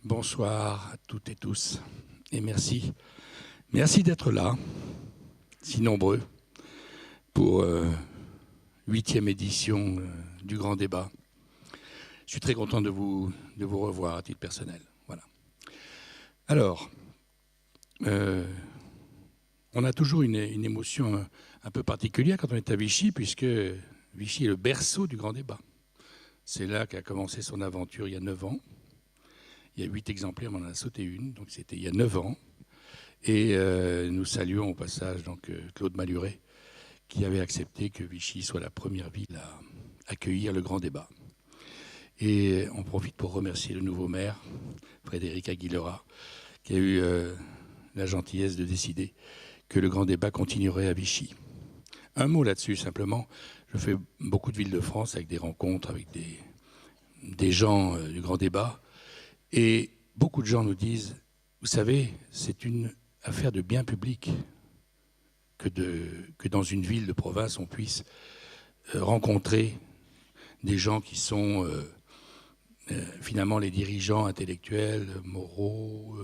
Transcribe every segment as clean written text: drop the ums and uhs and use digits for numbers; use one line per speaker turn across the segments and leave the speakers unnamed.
Bonsoir à toutes et tous et merci. Merci d'être là, si nombreux, pour 8e édition du Grand Débat. Je suis très content de vous revoir à titre personnel. Voilà. Alors, on a toujours une émotion un peu particulière quand on est à Vichy, puisque Vichy est le berceau du Grand Débat. C'est là qu'a commencé son aventure il y a 9 ans. Il y a 8 exemplaires, mais on en a sauté une, donc c'était il y a 9 ans. Et nous saluons au passage donc, Claude Maluret, qui avait accepté que Vichy soit la première ville à accueillir le Grand Débat. Et on profite pour remercier le nouveau maire, Frédéric Aguilera, qui a eu la gentillesse de décider que le Grand Débat continuerait à Vichy. Un mot là-dessus, simplement. Je fais beaucoup de villes de France avec des rencontres, avec des gens du Grand Débat. Et beaucoup de gens nous disent, vous savez, c'est une affaire de bien public que dans une ville de province, on puisse rencontrer des gens qui sont finalement les dirigeants intellectuels, moraux,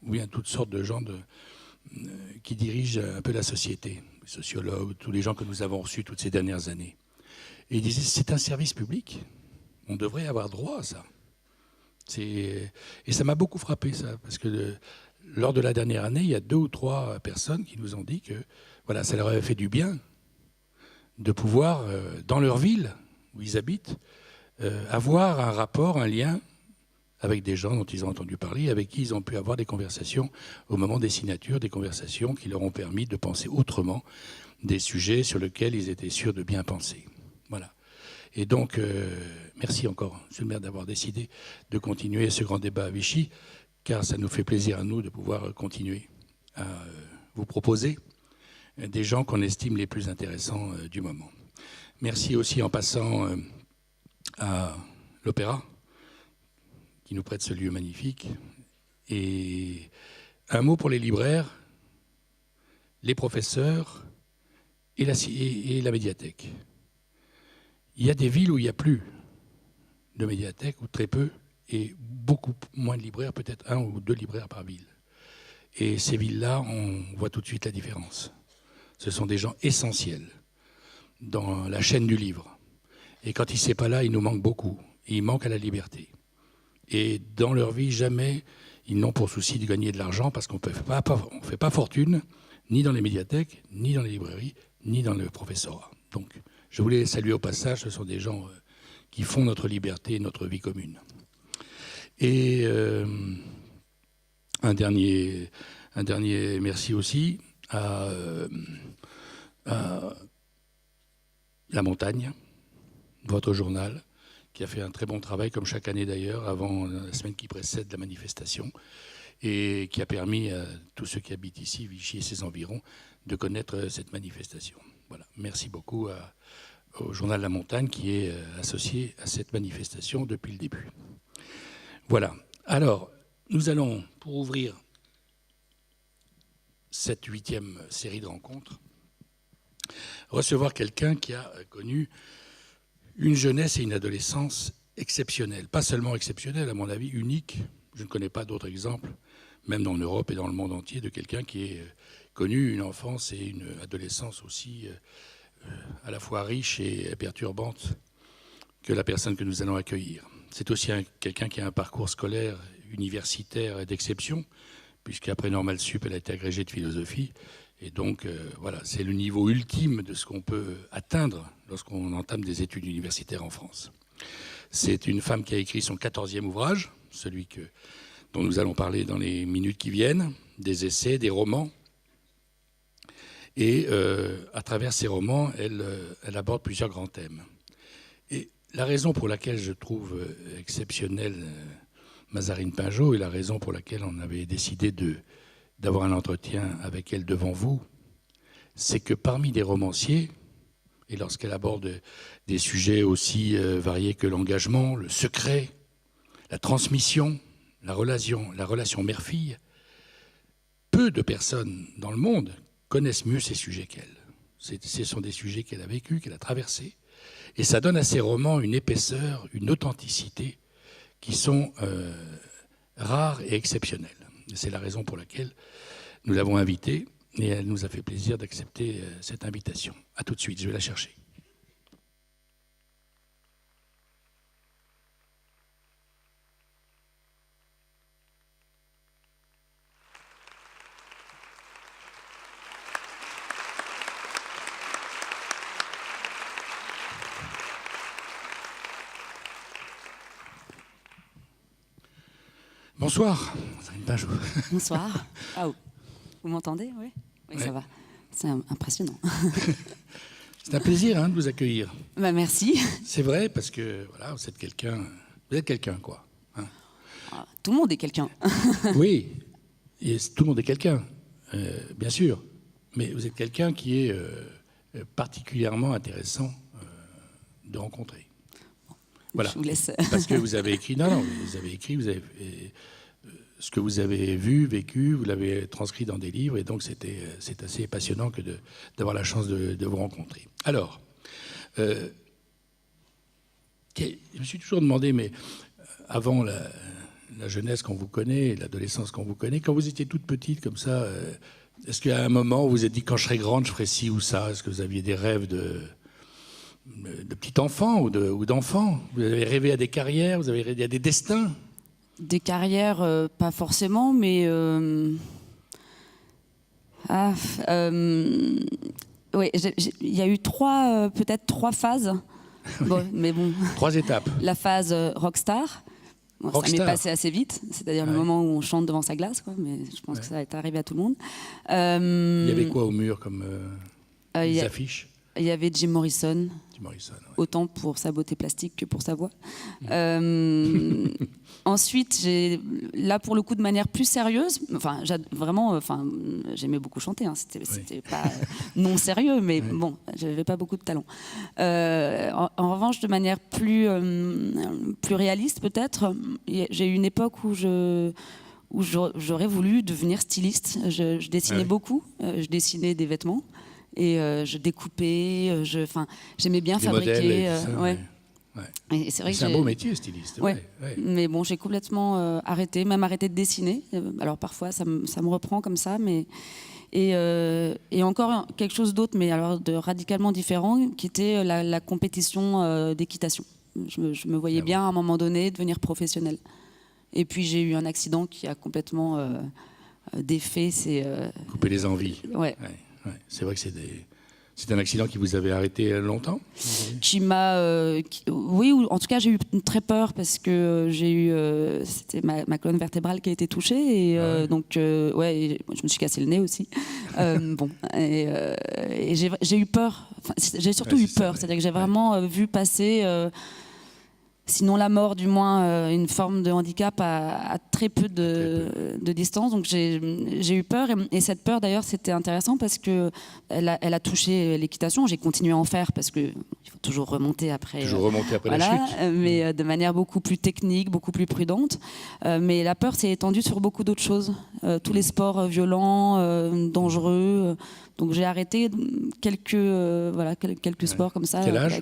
ou bien toutes sortes de gens qui dirigent un peu la société, les sociologues, tous les gens que nous avons reçus toutes ces dernières années. Et ils disaient, c'est un service public, on devrait avoir droit à ça. Et ça m'a beaucoup frappé, ça, parce que lors de la dernière année, il y a 2 ou 3 personnes qui nous ont dit que voilà, ça leur avait fait du bien de pouvoir, dans leur ville où ils habitent, avoir un rapport, un lien avec des gens dont ils ont entendu parler, avec qui ils ont pu avoir des conversations au moment des signatures, des conversations qui leur ont permis de penser autrement des sujets sur lesquels ils étaient sûrs de bien penser. Voilà. Et donc, merci encore, monsieur le maire, d'avoir décidé de continuer ce grand débat à Vichy, car ça nous fait plaisir à nous de pouvoir continuer à vous proposer des gens qu'on estime les plus intéressants du moment. Merci aussi en passant à l'Opéra, qui nous prête ce lieu magnifique. Et un mot pour les libraires, les professeurs et la médiathèque. Il y a des villes où il n'y a plus de médiathèque, ou très peu, et beaucoup moins de libraires, peut-être 1 ou 2 libraires par ville. Et ces villes-là, on voit tout de suite la différence. Ce sont des gens essentiels dans la chaîne du livre. Et quand ils ne sont pas là, ils nous manquent beaucoup. Et ils manquent à la liberté. Et dans leur vie, jamais ils n'ont pour souci de gagner de l'argent, parce qu'on ne fait pas fortune, ni dans les médiathèques, ni dans les librairies, ni dans le professorat. Donc, je voulais les saluer au passage, ce sont des gens qui font notre liberté et notre vie commune. Et un dernier merci aussi à La Montagne, votre journal, qui a fait un très bon travail, comme chaque année d'ailleurs, avant la semaine qui précède la manifestation, et qui a permis à tous ceux qui habitent ici, Vichy et ses environs, de connaître cette manifestation. Voilà. Merci beaucoup au journal La Montagne, qui est associé à cette manifestation depuis le début. Voilà. Alors, nous allons, pour ouvrir cette 8e série de rencontres, recevoir quelqu'un qui a connu une jeunesse et une adolescence exceptionnelles. Pas seulement exceptionnelles, à mon avis, uniques. Je ne connais pas d'autres exemples, même en Europe et dans le monde entier, de quelqu'un qui ait connu une enfance et une adolescence aussi à la fois riche et perturbante que la personne que nous allons accueillir. C'est aussi quelqu'un qui a un parcours scolaire, universitaire d'exception, puisqu'après Normal Sup, elle a été agrégée de philosophie. Et donc, voilà, c'est le niveau ultime de ce qu'on peut atteindre lorsqu'on entame des études universitaires en France. C'est une femme qui a écrit son 14e ouvrage, celui dont nous allons parler dans les minutes qui viennent, des essais, des romans. Et à travers ces romans, elle aborde plusieurs grands thèmes. Et la raison pour laquelle je trouve exceptionnelle Mazarine Pinjot, et la raison pour laquelle on avait décidé d'avoir un entretien avec elle devant vous, c'est que parmi les romanciers, et lorsqu'elle aborde des sujets aussi variés que l'engagement, le secret, la transmission, la relation mère-fille, peu de personnes dans le monde connaissent mieux ces sujets qu'elle. Ce sont des sujets qu'elle a vécus, qu'elle a traversés, et ça donne à ces romans une épaisseur, une authenticité qui sont rare et exceptionnel. C'est la raison pour laquelle nous l'avons invitée et elle nous a fait plaisir d'accepter cette invitation. À tout de suite, je vais la chercher. Bonsoir.
Bonsoir. Ah, vous m'entendez? Oui, oui, ça va. C'est impressionnant.
C'est un plaisir de vous accueillir.
Bah, merci.
C'est vrai, parce que voilà, vous êtes quelqu'un, quoi. Hein.
Tout le monde est quelqu'un.
Oui, et tout le monde est quelqu'un, bien sûr. Mais vous êtes quelqu'un qui est particulièrement intéressant de rencontrer. Voilà.
Je vous laisse.
Parce que vous avez écrit, ce que vous avez vu, vécu, vous l'avez transcrit dans des livres, et donc c'est assez passionnant d'avoir la chance de vous rencontrer. Alors, je me suis toujours demandé, mais avant la jeunesse qu'on vous connaît, l'adolescence qu'on vous connaît, quand vous étiez toute petite comme ça, est-ce qu'à un moment vous vous êtes dit, quand je serai grande, je ferai ci ou ça? Est-ce que vous aviez des rêves de petit enfant ou d'enfant? Vous avez rêvé à des carrières, vous avez rêvé à des destins?
Des carrières, pas forcément, mais... oui, il y a eu peut-être trois phases. Bon, mais bon.
3 étapes.
La phase rockstar. Bon, ça m'est passé assez vite, c'est-à-dire le moment où on chante devant sa glace, quoi, mais je pense que ça est arrivé à tout le monde.
Il y avait quoi au mur comme des affiches?
Il y avait Jim Morrison.
Ouais.
Autant pour sa beauté plastique que pour sa voix. Ensuite, là pour le coup de manière plus sérieuse, j'aimais beaucoup chanter, hein, c'était pas non sérieux, mais bon, j'avais pas beaucoup de talent. En revanche, de manière plus réaliste peut-être, j'ai eu une époque où j'aurais voulu devenir styliste. Je dessinais beaucoup, je dessinais des vêtements. Et je découpais, j'aimais bien fabriquer.
Modèles,
et c'est vrai que
c'est un beau métier, styliste. Ouais.
Mais bon, j'ai complètement arrêté de dessiner. Alors parfois, ça me reprend comme ça, mais et encore quelque chose d'autre, mais alors de radicalement différent, qui était la compétition d'équitation. Je me voyais bien à un moment donné devenir professionnelle. Et puis j'ai eu un accident qui a complètement défait ces.
Couper les envies.
Ouais.
C'est vrai que c'est un accident qui vous avait arrêté longtemps?
Oui, ou en tout cas j'ai eu très peur parce que c'était ma colonne vertébrale qui a été touchée et donc je me suis cassé le nez aussi. Et j'ai eu peur. J'ai surtout eu peur, c'est-à-dire que j'ai vraiment vu passer. Sinon la mort, du moins une forme de handicap à très peu de distance. Donc j'ai eu peur et cette peur d'ailleurs c'était intéressant parce que elle a touché l'équitation. J'ai continué à en faire parce que il faut toujours remonter après.
La chute.
Mais de manière beaucoup plus technique, beaucoup plus prudente. Mais la peur s'est étendue sur beaucoup d'autres choses. Tous les sports violents, dangereux. Donc j'ai arrêté quelques sports comme ça.
Quel âge?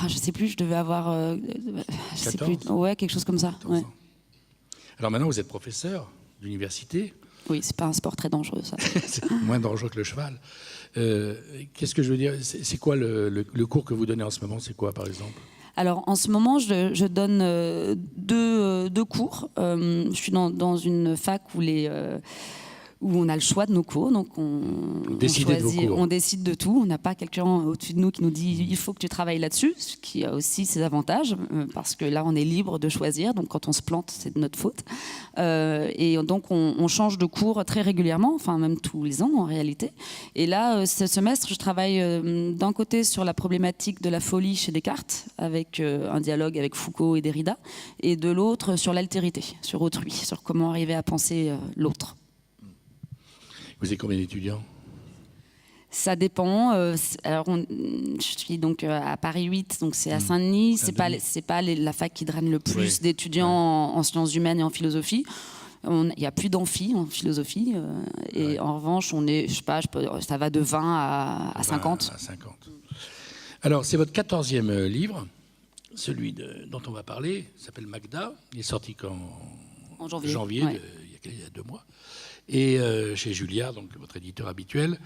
Je sais plus, je devais avoir... je sais plus. Ouais, quelque chose comme ça. Ouais.
Alors maintenant, vous êtes professeur d'université.
Oui, c'est pas un sport très dangereux, ça.
C'est moins dangereux que le cheval. Qu'est-ce que je veux dire? C'est quoi le cours que vous donnez en ce moment? C'est quoi, par exemple?
Alors, en ce moment, je donne deux cours. Je suis dans une fac où on a le choix de nos cours, donc on décide de tout. On n'a pas quelqu'un au-dessus de nous qui nous dit il faut que tu travailles là-dessus, ce qui a aussi ses avantages, parce que là on est libre de choisir, donc quand on se plante c'est de notre faute. Et donc on change de cours très régulièrement, enfin même tous les ans en réalité. Et là, ce semestre, je travaille d'un côté sur la problématique de la folie chez Descartes, avec un dialogue avec Foucault et Derrida, et de l'autre sur l'altérité, sur autrui, sur comment arriver à penser l'autre.
Vous avez combien d'étudiants?
Ça dépend. Alors, je suis donc à Paris 8, donc c'est à Saint-Denis. C'est pas la fac qui draine le plus d'étudiants en sciences humaines et en philosophie. Il n'y a plus d'amphi en philosophie. En revanche, on est, ça va de 20 à 50.
Alors, c'est votre 14e livre, celui dont on va parler. Il s'appelle Magda. Il est sorti quand? en janvier, ouais. Il y a 2 mois, et chez Julliard, donc votre éditeur habituel.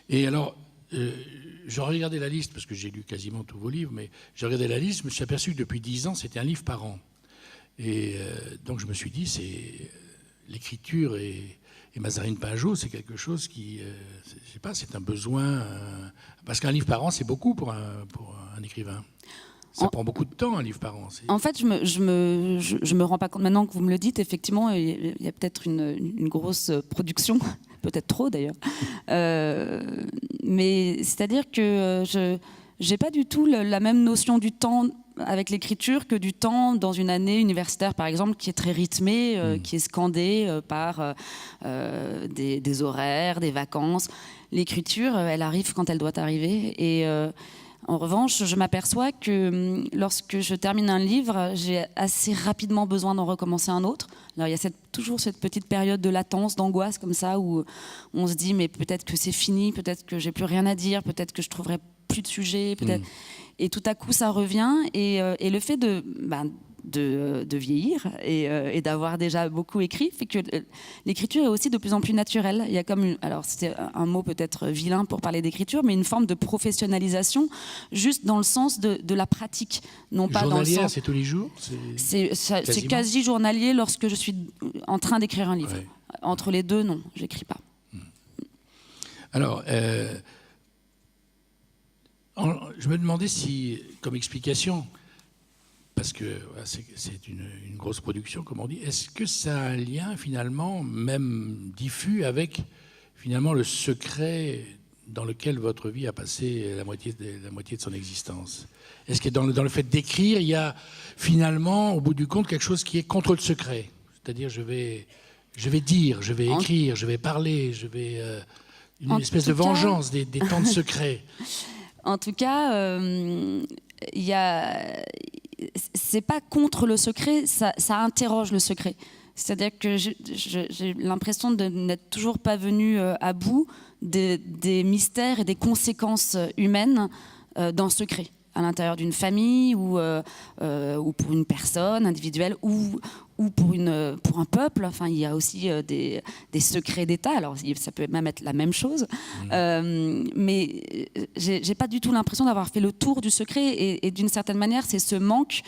Et alors, j'ai regardé la liste, parce que j'ai lu quasiment tous vos livres, mais j'ai regardé la liste, je me suis aperçu que depuis 10 ans, c'était un livre par an. Et donc je me suis dit, c'est l'écriture et Mazarine Pinjot, c'est quelque chose qui, je sais pas, c'est un besoin, parce qu'un livre par an, c'est beaucoup pour un écrivain. Ça prend beaucoup de temps, un livre par an.
En fait, je me rends pas compte, maintenant que vous me le dites, effectivement, il y a peut-être une grosse production, peut-être trop d'ailleurs. Mais c'est-à-dire que je n'ai pas du tout la même notion du temps avec l'écriture que du temps dans une année universitaire, par exemple, qui est très rythmée, qui est scandée par des horaires, des vacances. L'écriture, elle arrive quand elle doit arriver. Et en revanche, je m'aperçois que lorsque je termine un livre, j'ai assez rapidement besoin d'en recommencer un autre. Alors, il y a toujours cette petite période de latence, d'angoisse comme ça, où on se dit mais peut-être que c'est fini, peut-être que j'ai plus rien à dire, peut-être que je trouverai plus de sujet, peut-être. Et tout à coup, ça revient. Et le fait de vieillir et d'avoir déjà beaucoup écrit fait que l'écriture est aussi de plus en plus naturelle. Il y a comme alors c'était un mot peut-être vilain pour parler d'écriture, mais une forme de professionnalisation, juste dans le sens de la pratique, non pas dans le sens.
C'est tous les jours.
C'est quasi journalier lorsque je suis en train d'écrire un livre. Ouais. Entre les deux, non, j'écris pas.
Alors. Je me demandais si, comme explication, parce que c'est une grosse production, comme on dit, est-ce que ça a un lien, finalement, même diffus, avec, finalement, le secret dans lequel votre vie a passé la moitié de son existence? Est-ce que dans le fait d'écrire, il y a, finalement, au bout du compte, quelque chose qui est contre le secret? C'est-à-dire, je vais dire, je vais écrire, je vais parler, je vais... une espèce de vengeance des temps de secret.
En tout cas, c'est pas contre le secret, ça interroge le secret. C'est-à-dire que j'ai l'impression de n'être toujours pas venue à bout des mystères et des conséquences humaines d'un secret, à l'intérieur d'une famille ou pour une personne individuelle ou pour un peuple. Enfin, il y a aussi des secrets d'État. Alors, ça peut même être la même chose. Mais j'ai pas du tout l'impression d'avoir fait le tour du secret. Et d'une certaine manière, c'est ce manque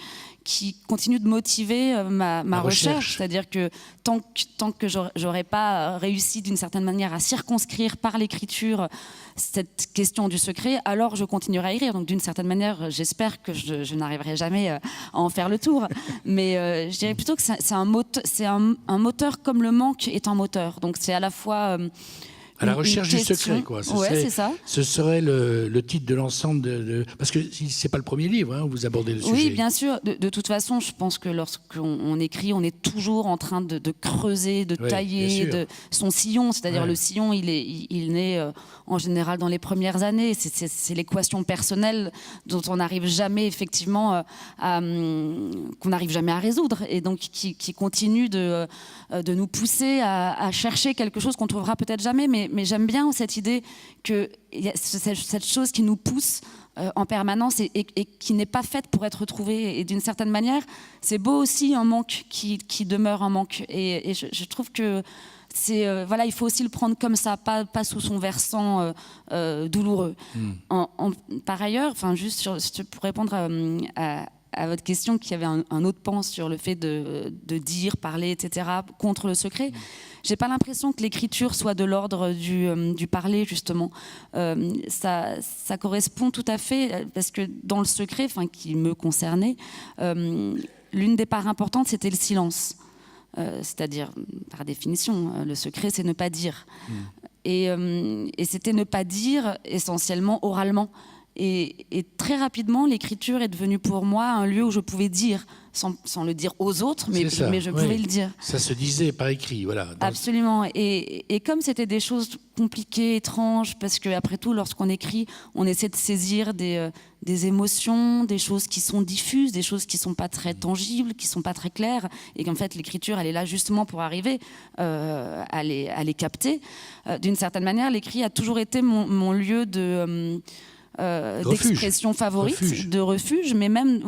qui continue de motiver ma recherche. C'est-à-dire que tant que j'aurais pas réussi d'une certaine manière à circonscrire par l'écriture cette question du secret, alors je continuerai à écrire. Donc d'une certaine manière, j'espère que je n'arriverai jamais à en faire le tour. Mais je dirais plutôt que c'est un moteur comme le manque est un moteur. Donc c'est à la fois...
à la recherche du secret, quoi.
C'est ça.
Ce serait le titre de l'ensemble parce que c'est pas le premier livre où vous abordez le sujet.
Oui, bien sûr. De toute façon, je pense que lorsqu'on écrit, on est toujours en train de creuser, de tailler son sillon. C'est-à-dire le sillon, il naît en général dans les premières années. C'est l'équation personnelle dont on n'arrive jamais effectivement qu'on n'arrive jamais à résoudre, et donc qui continue de nous pousser à chercher quelque chose qu'on trouvera peut-être jamais, mais j'aime bien cette idée qu'il y a cette chose qui nous pousse en permanence et qui n'est pas faite pour être trouvée. Et d'une certaine manière, c'est beau aussi un manque qui demeure un manque. Et je trouve que il faut aussi le prendre comme ça, pas sous son versant douloureux. Par ailleurs, juste pour répondre à votre question, qui avait un autre pan sur le fait de dire, parler, etc., contre le secret. J'ai pas l'impression que l'écriture soit de l'ordre du parler, justement. Ça correspond tout à fait, parce que dans le secret, qui me concernait, l'une des parts importantes, c'était le silence. C'est-à-dire, par définition, le secret, c'est ne pas dire. Et c'était ne pas dire essentiellement oralement. Et très rapidement, l'écriture est devenue pour moi un lieu où je pouvais dire, sans le dire aux autres, mais je pouvais le dire. Ça
se disait par écrit, voilà.
Absolument. Et comme c'était des choses compliquées, étranges, parce qu'après tout, lorsqu'on écrit, on essaie de saisir des émotions, des choses qui sont diffuses, des choses qui ne sont pas très tangibles, qui ne sont pas très claires, et qu'en fait, l'écriture, elle est là justement pour arriver à les capter. D'une certaine manière, l'écrit a toujours été mon lieu d'expression favorite, de refuge, mais même,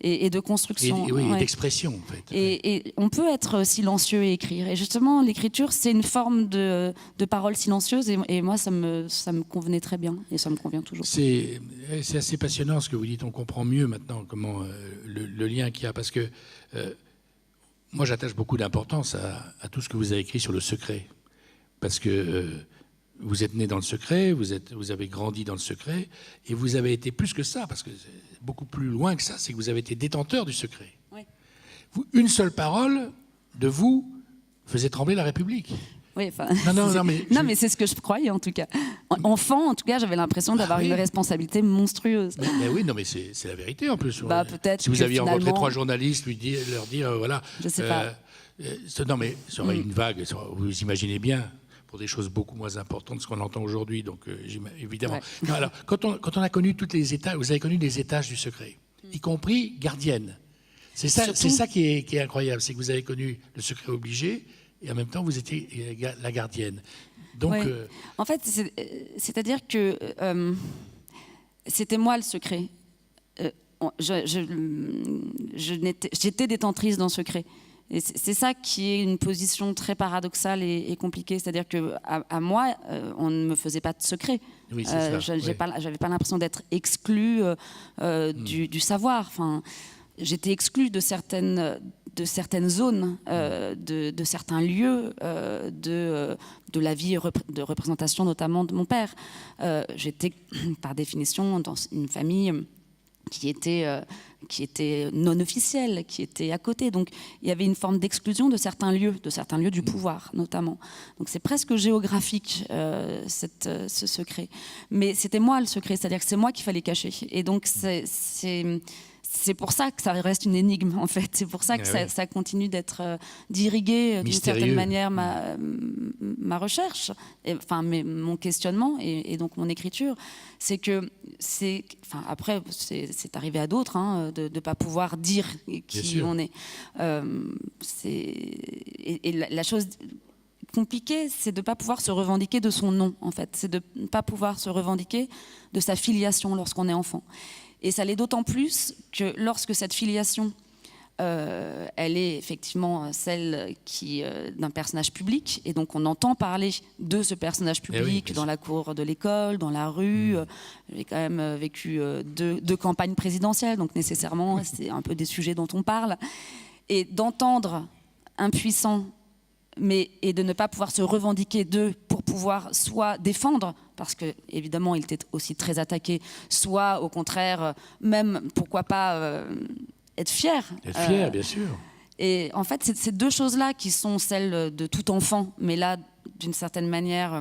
et de construction.
Et d'expression, en fait.
Et on peut être silencieux et écrire. Et justement, l'écriture, c'est une forme de parole silencieuse, et moi, ça me convenait très bien, et ça me convient toujours.
C'est assez passionnant ce que vous dites. On comprend mieux maintenant comment le lien qu'il y a, parce que moi, j'attache beaucoup d'importance à tout ce que vous avez écrit sur le secret, parce que vous êtes né dans le secret, vous avez grandi dans le secret, et vous avez été plus que ça, parce que c'est beaucoup plus loin que ça, c'est que vous avez été détenteur du secret. Oui. Une seule parole de vous faisait trembler la République.
Oui, mais c'est ce que je croyais en tout cas. Enfant, en tout cas, j'avais l'impression d'avoir une responsabilité monstrueuse.
Mais oui, non, mais c'est la vérité en plus.
Peut-être
si vous aviez rencontré 3 journalistes, leur dire voilà.
Je sais pas.
Non, mais ça aurait une vague. Vous imaginez bien. Pour des choses beaucoup moins importantes de ce qu'on entend aujourd'hui, donc évidemment. Ouais. Non, alors, quand on a connu toutes les étages, vous avez connu les étages du secret, y compris gardienne. C'est ça qui est incroyable, c'est que vous avez connu le secret obligé et en même temps vous étiez la gardienne. Donc,
en fait, c'est-à-dire que c'était moi le secret. J'étais détentrice d'un secret. Et c'est ça qui est une position très paradoxale et compliquée. C'est-à-dire qu'à moi, on ne me faisait pas de secret.
Oui, c'est ça.
J'avais pas l'impression d'être exclue du savoir. Enfin, j'étais exclue de certaines zones, de certains lieux, de la vie de représentation, notamment de mon père. J'étais, par définition, dans une famille qui était non officielle, qui était à côté. Donc, il y avait une forme d'exclusion de certains lieux du pouvoir, notamment. Donc, c'est presque géographique, ce secret. Mais c'était moi, le secret, c'est-à-dire que c'est moi qu'il fallait cacher. Et donc, c'est pour ça que ça reste une énigme, en fait. C'est pour ça que ça continue d'être d'irriguer d'une certaine manière ma recherche, mon questionnement et donc mon écriture. C'est que après, c'est arrivé à d'autres de ne pas pouvoir dire qui on est. La chose compliquée, c'est de ne pas pouvoir se revendiquer de son nom, en fait. C'est de ne pas pouvoir se revendiquer de sa filiation lorsqu'on est enfant. Et ça l'est d'autant plus que lorsque cette filiation, elle est effectivement celle d'un personnage public, et donc on entend parler de ce personnage public dans la cour de l'école, dans la rue. J'ai quand même vécu deux campagnes présidentielles, donc nécessairement c'est un peu des sujets dont on parle. Et d'entendre impuissant, et de ne pas pouvoir se revendiquer d'eux pour pouvoir soit défendre, parce que évidemment il était aussi très attaqué, soit au contraire, même pourquoi pas être fier.
Être fier, bien sûr.
Et en fait, c'est ces deux choses-là qui sont celles de tout enfant, mais là, d'une certaine manière,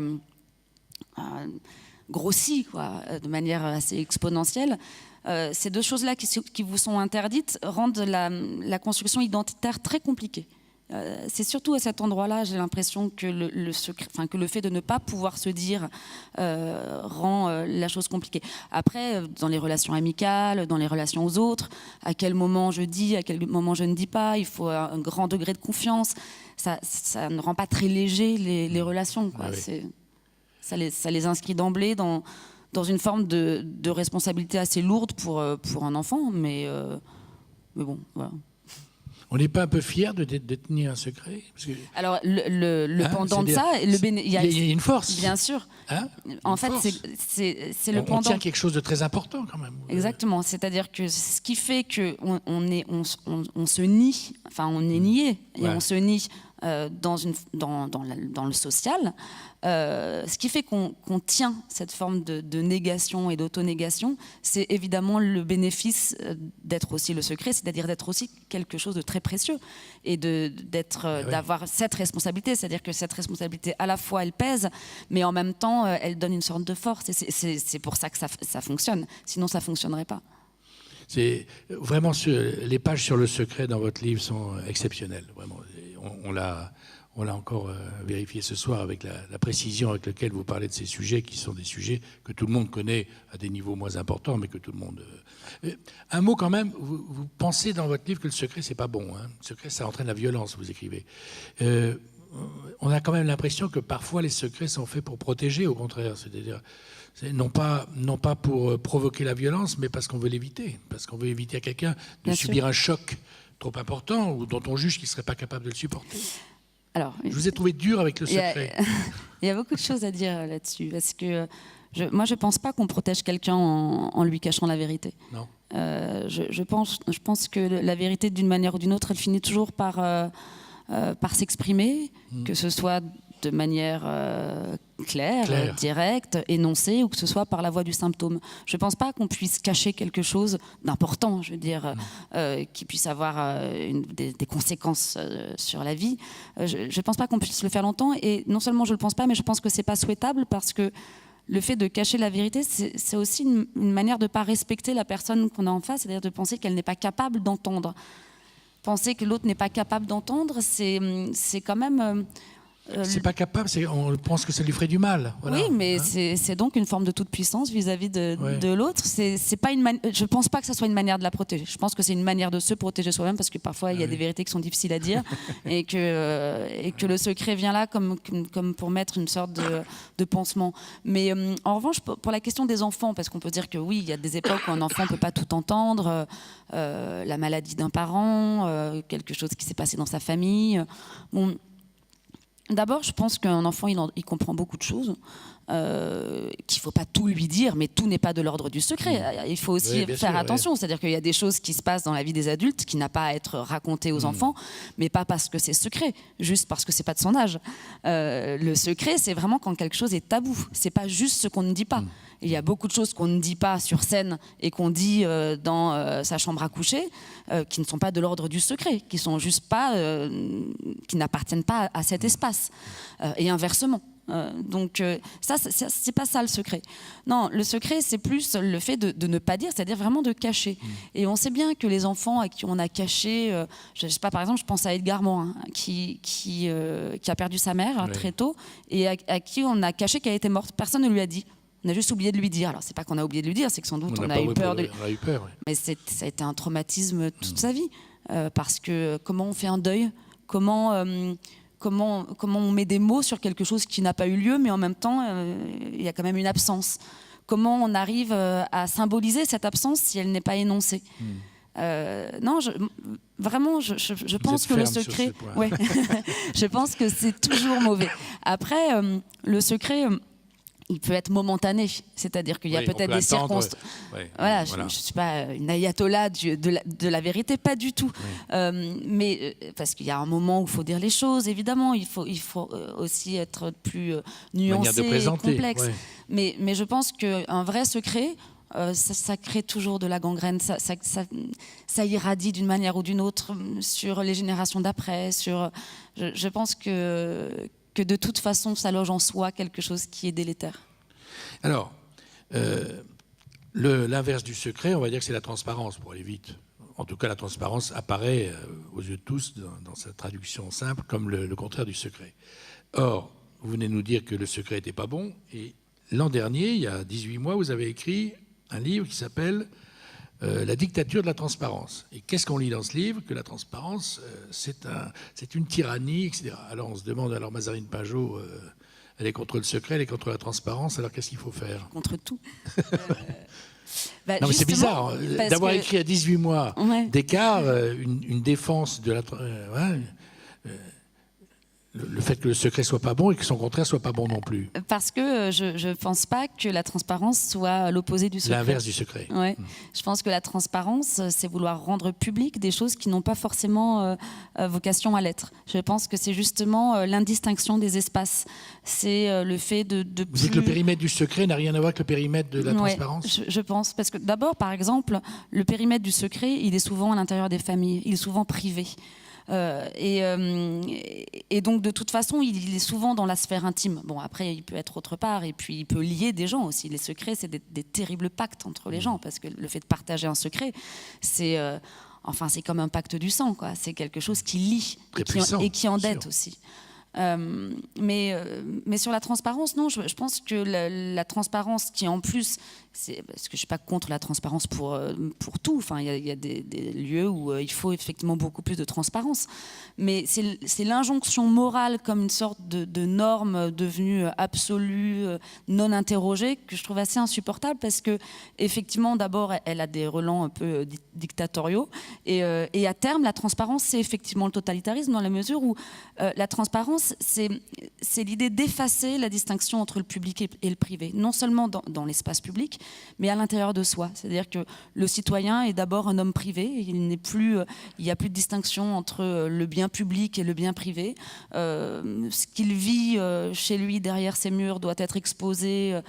grossies, de manière assez exponentielle. Ces deux choses-là qui vous sont interdites rendent la construction identitaire très compliquée. C'est surtout à cet endroit-là, j'ai l'impression que le fait de ne pas pouvoir se dire rend la chose compliquée. Après, dans les relations amicales, dans les relations aux autres, à quel moment je dis, à quel moment je ne dis pas, il faut un grand degré de confiance. Ça ne rend pas très léger les relations, quoi. Oui. Ça les inscrit d'emblée dans une forme de responsabilité assez lourde pour un enfant, mais bon, voilà.
On n'est pas un peu fier de détenir un secret? Parce que...
Alors, le pendant de ça...
Il y a une force.
Bien sûr. En fait, c'est le pendant...
On tient quelque chose de très important, quand même.
Exactement. C'est-à-dire que ce qui fait qu'on se nie, on est nié, et on se nie dans le social, ce qui fait qu'on tient cette forme de négation et d'autonégation, c'est évidemment le bénéfice d'être aussi le secret, c'est-à-dire d'être aussi quelque chose de très précieux et d'avoir cette responsabilité, c'est-à-dire que cette responsabilité à la fois elle pèse, mais en même temps elle donne une sorte de force, et c'est pour ça que ça fonctionne, sinon ça fonctionnerait pas.
C'est vraiment les pages sur le secret dans votre livre sont exceptionnelles, vraiment. On l'a encore vérifié ce soir avec la précision avec laquelle vous parlez de ces sujets qui sont des sujets que tout le monde connaît à des niveaux moins importants, mais que tout le monde... Un mot quand même, vous pensez dans votre livre que le secret, c'est pas bon. Le secret, ça entraîne la violence, vous écrivez. on a quand même l'impression que parfois les secrets sont faits pour protéger, au contraire. C'est-à-dire, non pas pour provoquer la violence, mais parce qu'on veut l'éviter. Parce qu'on veut éviter à quelqu'un de subir un choc trop important ou dont on juge qu'il ne serait pas capable de le supporter.
Alors,
je vous ai trouvé dur avec le secret.
Il y a beaucoup de choses à dire là-dessus. Parce que moi, je ne pense pas qu'on protège quelqu'un en lui cachant la vérité.
Non.
Je pense que la vérité, d'une manière ou d'une autre, elle finit toujours par s'exprimer, que ce soit de manière claire, directe, énoncée, ou que ce soit par la voie du symptôme. Je ne pense pas qu'on puisse cacher quelque chose d'important, je veux dire, qui puisse avoir des conséquences sur la vie. Je ne pense pas qu'on puisse le faire longtemps, et non seulement je ne le pense pas, mais je pense que ce n'est pas souhaitable, parce que le fait de cacher la vérité, c'est aussi une manière de ne pas respecter la personne qu'on a en face, c'est-à-dire de penser qu'elle n'est pas capable d'entendre. Penser que l'autre n'est pas capable d'entendre, c'est quand même...
c'est pas capable, on pense que ça lui ferait du mal. Voilà.
Oui, mais c'est donc une forme de toute puissance vis-à-vis de l'autre. C'est pas je ne pense pas que ça soit une manière de la protéger. Je pense que c'est une manière de se protéger soi-même, parce que parfois il y a des vérités qui sont difficiles à dire et que le secret vient là comme pour mettre une sorte de pansement. Mais en revanche, pour la question des enfants, parce qu'on peut dire que oui, il y a des époques où un enfant ne peut pas tout entendre, la maladie d'un parent, quelque chose qui s'est passé dans sa famille. Bon, d'abord, je pense qu'un enfant, il comprend beaucoup de choses, qu'il ne faut pas tout lui dire, mais tout n'est pas de l'ordre du secret. Il faut aussi faire attention, c'est-à-dire qu'il y a des choses qui se passent dans la vie des adultes qui n'ont pas à être racontées aux enfants, mais pas parce que c'est secret, juste parce que ce n'est pas de son âge. Le secret, c'est vraiment quand quelque chose est tabou, ce n'est pas juste ce qu'on ne dit pas. Il y a beaucoup de choses qu'on ne dit pas sur scène et qu'on dit dans sa chambre à coucher qui ne sont pas de l'ordre du secret, qui sont juste pas, qui n'appartiennent pas à cet espace, et inversement. Donc ça, c'est pas ça le secret. Non, le secret, c'est plus le fait de ne pas dire, c'est-à-dire vraiment de cacher. Et on sait bien que les enfants à qui on a caché, je sais pas, par exemple, je pense à Edgar Morin, qui a perdu sa mère très tôt, et à qui on a caché qu'elle était morte. Personne ne lui a dit. On a juste oublié de lui dire. Alors, c'est pas qu'on a oublié de lui dire, c'est que sans doute on a eu peur de...
On a eu peur, oui.
Mais ça a été un traumatisme toute sa vie. Parce que comment on fait un deuil, comment on met des mots sur quelque chose qui n'a pas eu lieu, mais en même temps, il y a quand même une absence. Comment on arrive à symboliser cette absence si elle n'est pas énoncée. Non, vraiment, je pense que le secret... Ouais. Je pense que c'est toujours mauvais. Après, le secret... il peut être momentané, c'est-à-dire qu'il y a peut-être des circonstances. Voilà, je ne suis pas une ayatollah de la vérité, pas du tout. Mais parce qu'il y a un moment où il faut dire les choses, évidemment, il faut aussi être plus nuancé et complexe. Mais je pense qu'un vrai secret, ça crée toujours de la gangrène, ça irradie d'une manière ou d'une autre sur les générations d'après. Je pense que de toute façon, ça loge en soi quelque chose qui est délétère.
Alors, l'inverse du secret, on va dire que c'est la transparence, pour aller vite. En tout cas, la transparence apparaît aux yeux de tous, dans sa traduction simple, comme le contraire du secret. Or, vous venez de nous dire que le secret n'était pas bon, et l'an dernier, il y a 18 mois, vous avez écrit un livre qui s'appelle La dictature de la transparence. Et qu'est-ce qu'on lit dans ce livre? Que la transparence, c'est une tyrannie, etc. Alors on se demande, alors Mazarine Pinjot, elle est contre le secret, elle est contre la transparence, alors qu'est-ce qu'il faut faire?
Contre tout.
Non mais c'est bizarre, d'avoir écrit à 18 mois d'écart une défense de la... le fait que le secret soit pas bon et que son contraire soit pas bon non plus.
Parce que je pense pas que la transparence soit l'opposé du secret.
L'inverse du secret.
Ouais. Je pense que la transparence, c'est vouloir rendre public des choses qui n'ont pas forcément vocation à l'être. Je pense que c'est justement l'indistinction des espaces. C'est le fait de
Vous dites que le périmètre du secret n'a rien à voir avec le périmètre de la transparence?
Je pense. Parce que d'abord, par exemple, le périmètre du secret, il est souvent à l'intérieur des familles. Il est souvent privé. Et donc de toute façon il est souvent dans la sphère intime. Bon, après il peut être autre part, et puis il peut lier des gens aussi. Les secrets, c'est des terribles pactes entre les gens, parce que le fait de partager un secret, c'est c'est comme un pacte du sang, quoi. C'est quelque chose qui lie et qui endette aussi. Mais sur la transparence, non, je pense que la transparence qui en plus, parce que je ne suis pas contre la transparence pour tout, enfin, il y a des lieux où il faut effectivement beaucoup plus de transparence, mais c'est l'injonction morale comme une sorte de norme devenue absolue, non interrogée, que je trouve assez insupportable, parce que effectivement, d'abord, elle a des relents un peu dictatoriaux, et à terme, la transparence, c'est effectivement le totalitarisme, dans la mesure où la transparence, c'est l'idée d'effacer la distinction entre le public et le privé, non seulement dans l'espace public, mais à l'intérieur de soi. C'est-à-dire que le citoyen est d'abord un homme privé, il n'y a plus de distinction entre le bien public et le bien privé. Ce qu'il vit chez lui, derrière ses murs, doit être exposé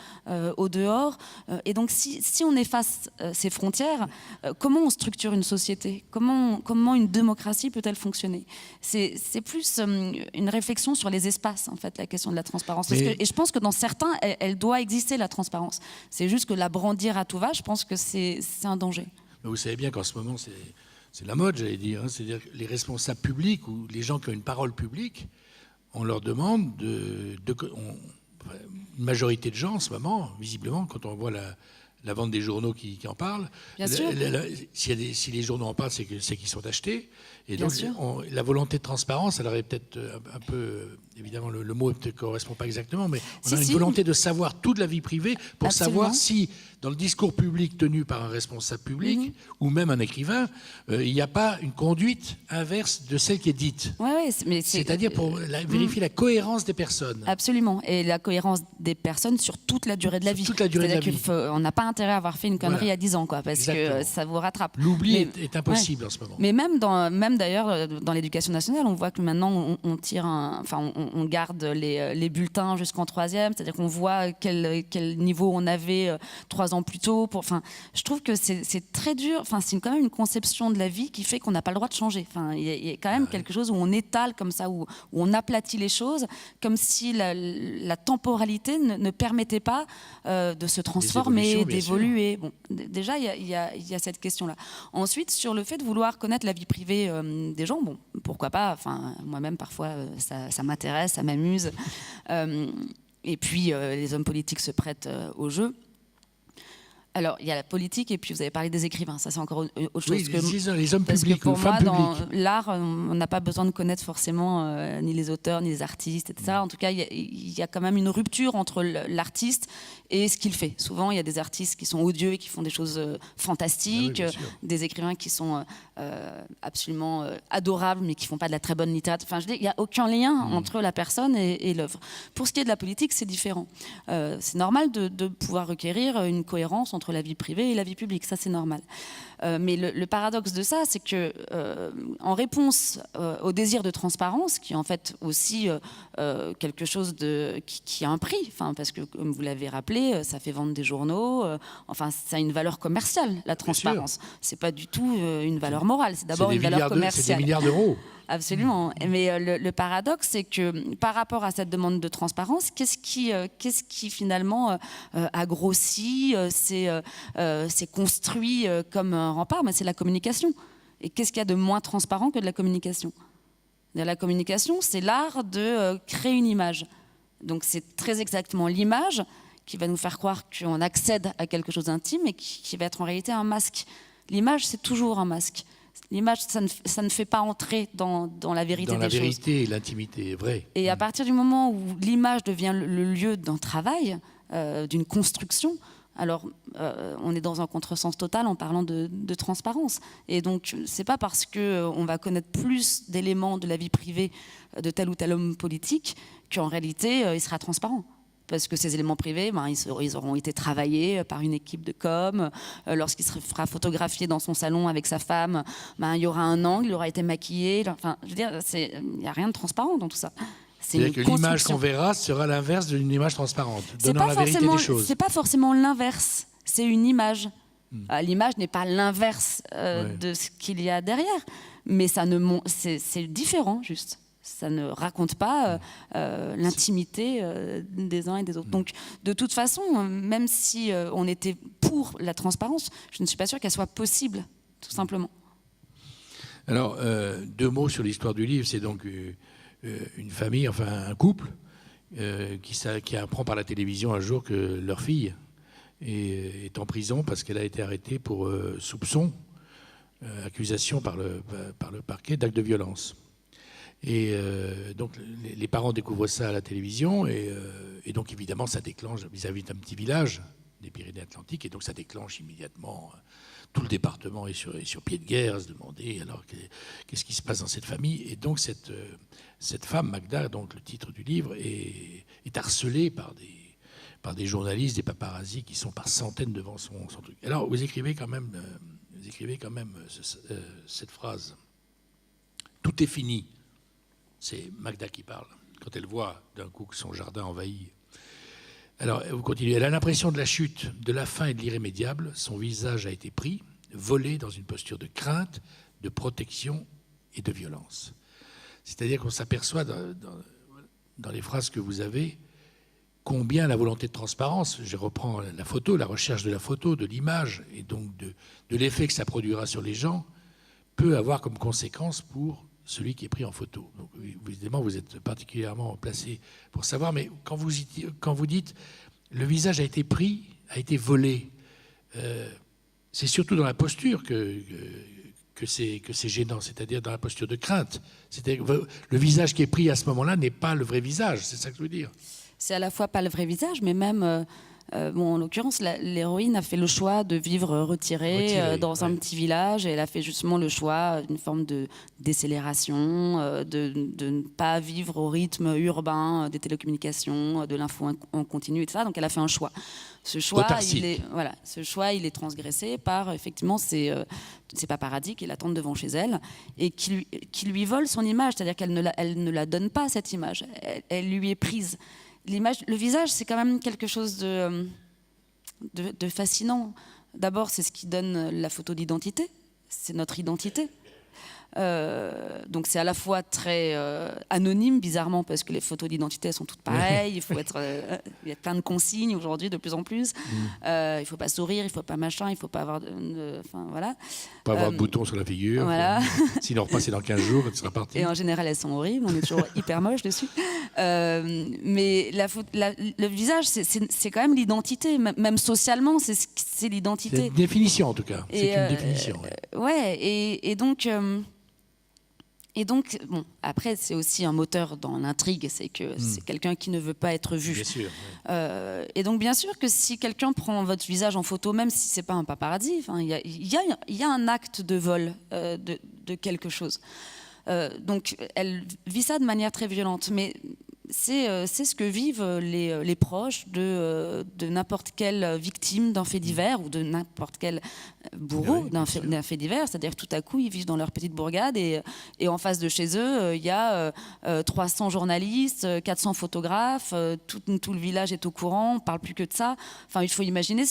au dehors. Et donc, si on efface ces frontières, comment on structure une société ? Comment une démocratie peut-elle fonctionner ? C'est plus une réflexion sur les espaces, en fait, la question de la transparence. Et je pense que dans certains, elle doit exister, la transparence. C'est juste que la brandir à tout va, je pense que c'est un danger.
Mais vous savez bien qu'en ce moment, c'est la mode, j'allais dire. C'est-à-dire que les responsables publics ou les gens qui ont une parole publique, on leur demande une majorité de gens en ce moment, visiblement, quand on voit la vente des journaux qui en parlent.
Bien sûr.
Si les journaux en parlent, c'est qu'ils sont achetés. Et
Bien
donc,
sûr.
La volonté de transparence, elle aurait peut-être un peu... Évidemment, le mot ne correspond pas exactement, mais on a une volonté de savoir toute la vie privée pour savoir si, dans le discours public tenu par un responsable public ou même un écrivain, il n'y a pas une conduite inverse de celle qui est dite. C'est-à-dire pour vérifier la cohérence des personnes.
Absolument. Et la cohérence des personnes sur toute la durée de la vie.
Toute la durée de la vie.
On n'a pas intérêt à avoir fait une connerie à 10 ans, quoi, parce
Exactement.
que ça vous rattrape.
L'oubli est impossible en ce moment.
Mais même d'ailleurs, dans l'éducation nationale, on voit que maintenant, on garde les bulletins jusqu'en 3e, c'est-à-dire qu'on voit quel niveau on avait 3 ans plus tôt. Je trouve que c'est très dur. C'est quand même une conception de la vie qui fait qu'on n'a pas le droit de changer. Il y a quand même quelque chose où on étale comme ça, où on aplatit les choses, comme si la temporalité ne permettait pas de se transformer, d'évoluer. Bon, déjà, il y a cette question-là. Ensuite, sur le fait de vouloir connaître la vie privée des gens, bon, pourquoi pas. Moi-même, parfois, ça m'intéresse, ça m'amuse. Et puis, les hommes politiques se prêtent au jeu. Alors, il y a la politique et puis vous avez parlé des écrivains. Ça, c'est encore autre chose.
Les hommes publics ou femmes publiques.
Pour moi, dans l'art, on n'a pas besoin de connaître forcément ni les auteurs, ni les artistes, etc. En tout cas, il y a quand même une rupture entre l'artiste et ce qu'il fait. Souvent, il y a des artistes qui sont odieux et qui font des choses fantastiques, des écrivains qui sont absolument adorables, mais qui ne font pas de la très bonne littérature. Il n'y a aucun lien entre la personne et l'œuvre. Pour ce qui est de la politique, c'est différent. C'est normal de pouvoir requérir une cohérence entre la vie privée et la vie publique, ça c'est normal. Mais le paradoxe de ça, c'est que en réponse au désir de transparence, qui est en fait aussi quelque chose qui a un prix, parce que comme vous l'avez rappelé, ça fait vendre des journaux, ça a une valeur commerciale, la transparence. C'est pas du tout une valeur morale, c'est d'abord une valeur commerciale.
C'est des milliards d'euros.
Absolument. Mais le paradoxe, c'est que par rapport à cette demande de transparence, qu'est-ce qui finalement a grossi, s'est construit comme un rempart ? C'est la communication. Et qu'est-ce qu'il y a de moins transparent que de la communication ? La communication, c'est l'art de créer une image. Donc c'est très exactement l'image qui va nous faire croire qu'on accède à quelque chose d'intime et qui va être en réalité un masque. L'image, c'est toujours un masque. L'image, ça ne fait pas entrer dans la vérité des choses.
Dans la vérité et l'intimité, vrai.
Et à partir du moment où l'image devient le lieu d'un travail, d'une construction, alors on est dans un contresens total en parlant de transparence. Et donc, c'est pas parce qu'on va connaître plus d'éléments de la vie privée de tel ou tel homme politique qu'en réalité, il sera transparent. Parce que ces éléments privés, ils auront été travaillés par une équipe de com. Lorsqu'il se fera photographier dans son salon avec sa femme, il y aura un angle, il aura été maquillé. Je veux dire, il n'y a rien de transparent dans tout ça.
C'est-à-dire que l'image qu'on verra sera l'inverse d'une image transparente, donnant la vérité des choses.
C'est pas forcément l'inverse, c'est une image. L'image n'est pas l'inverse de ce qu'il y a derrière, mais c'est différent, juste. Ça ne raconte pas l'intimité des uns et des autres. Donc, de toute façon, même si on était pour la transparence, je ne suis pas sûre qu'elle soit possible, tout simplement.
Alors, 2 mots sur l'histoire du livre. C'est donc une famille, enfin un couple, qui apprend par la télévision un jour que leur fille est en prison parce qu'elle a été arrêtée pour soupçon, accusation par le parquet d'acte de violence. Et donc les parents découvrent ça à la télévision et donc évidemment ça déclenche vis-à-vis d'un petit village des Pyrénées-Atlantiques, et donc ça déclenche immédiatement tout le département est sur pied de guerre à se demander alors qu'est-ce qui se passe dans cette famille. Et donc cette femme, Magda, donc le titre du livre, est harcelée par des journalistes, des paparazzis qui sont par centaines devant son truc. Alors vous écrivez quand même cette phrase: tout est fini. C'est Magda qui parle quand elle voit d'un coup que son jardin envahi. Alors, vous continuez. Elle a l'impression de la chute, de la fin et de l'irrémédiable. Son visage a été pris, volé dans une posture de crainte, de protection et de violence. C'est-à-dire qu'on s'aperçoit dans les phrases que vous avez combien la volonté de transparence, je reprends la photo, la recherche de la photo, de l'image, et donc de l'effet que ça produira sur les gens, peut avoir comme conséquence pour celui qui est pris en photo. Donc, évidemment, vous êtes particulièrement placé pour savoir, mais quand vous dites le visage a été pris, a été volé, c'est surtout dans la posture que c'est gênant, c'est-à-dire dans la posture de crainte. C'est-à-dire que le visage qui est pris à ce moment-là n'est pas le vrai visage, c'est ça que je veux dire.
C'est à la fois pas le vrai visage, mais même... en l'occurrence, l'héroïne a fait le choix de vivre retirée dans un petit village, et elle a fait justement le choix d'une forme de décélération, de ne pas vivre au rythme urbain des télécommunications, de l'info en continu, etc. Donc elle a fait un choix. Ce choix, il est transgressé par effectivement ces paparazzis qui l'attendent devant chez elle et qui lui volent son image, c'est-à-dire qu'elle ne la donne pas, cette image. Elle lui est prise. L'image, le visage, c'est quand même quelque chose de fascinant. D'abord, c'est ce qui donne la photo d'identité. C'est notre identité. Donc c'est à la fois très anonyme, bizarrement, parce que les photos d'identité sont toutes pareilles. Il y a plein de consignes aujourd'hui, de plus en plus. Il ne faut pas sourire, il ne faut pas machin, il ne faut pas avoir voilà.
Pas avoir de bouton sur la figure.
Voilà.
Sinon, repasser dans 15 jours, tu seras parti.
Et en général, elles sont horribles. On est toujours hyper moche dessus. Mais le visage, c'est quand même l'identité. Même socialement, c'est l'identité.
C'est une définition, en tout cas. C'est une définition.
Et donc, bon, après, c'est aussi un moteur dans l'intrigue, c'est que c'est quelqu'un qui ne veut pas être vu.
Bien sûr.
Et donc, bien sûr que si quelqu'un prend votre visage en photo, même si c'est pas un paparazzi, il y a un acte de vol de quelque chose. Donc, elle vit ça de manière très violente, mais c'est ce que vivent les proches de n'importe quelle victime d'un fait divers ou de n'importe quel bourreau d'un fait divers. C'est-à-dire que tout à coup, ils vivent dans leur petite bourgade et en face de chez eux, il y a 300 journalistes, 400 photographes, tout le village est au courant, on ne parle plus que de ça. Enfin, il faut imaginer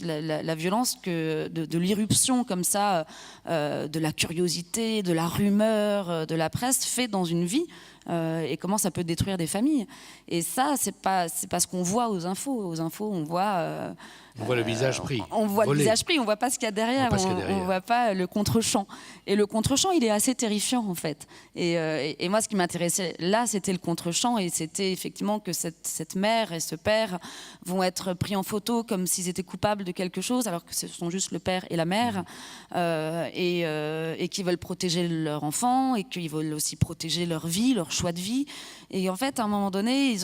la violence de l'irruption comme ça, de la curiosité, de la rumeur, de la presse fait dans une vie. Et comment ça peut détruire des familles. Et ça, c'est pas ce qu'on voit aux infos. Aux infos, on voit
le visage pris.
On voit le visage pris, on voit pas ce qu'il y a derrière. On voit pas le contre-champ. Et le contre-champ, il est assez terrifiant, en fait. Et moi, ce qui m'intéressait là, c'était le contre-champ, et c'était effectivement que cette mère et ce père vont être pris en photo comme s'ils étaient coupables de quelque chose, alors que ce sont juste le père et la mère, et qui veulent protéger leur enfant, et qu'ils veulent aussi protéger leur vie, leur choix de vie. Et en fait, à un moment donné,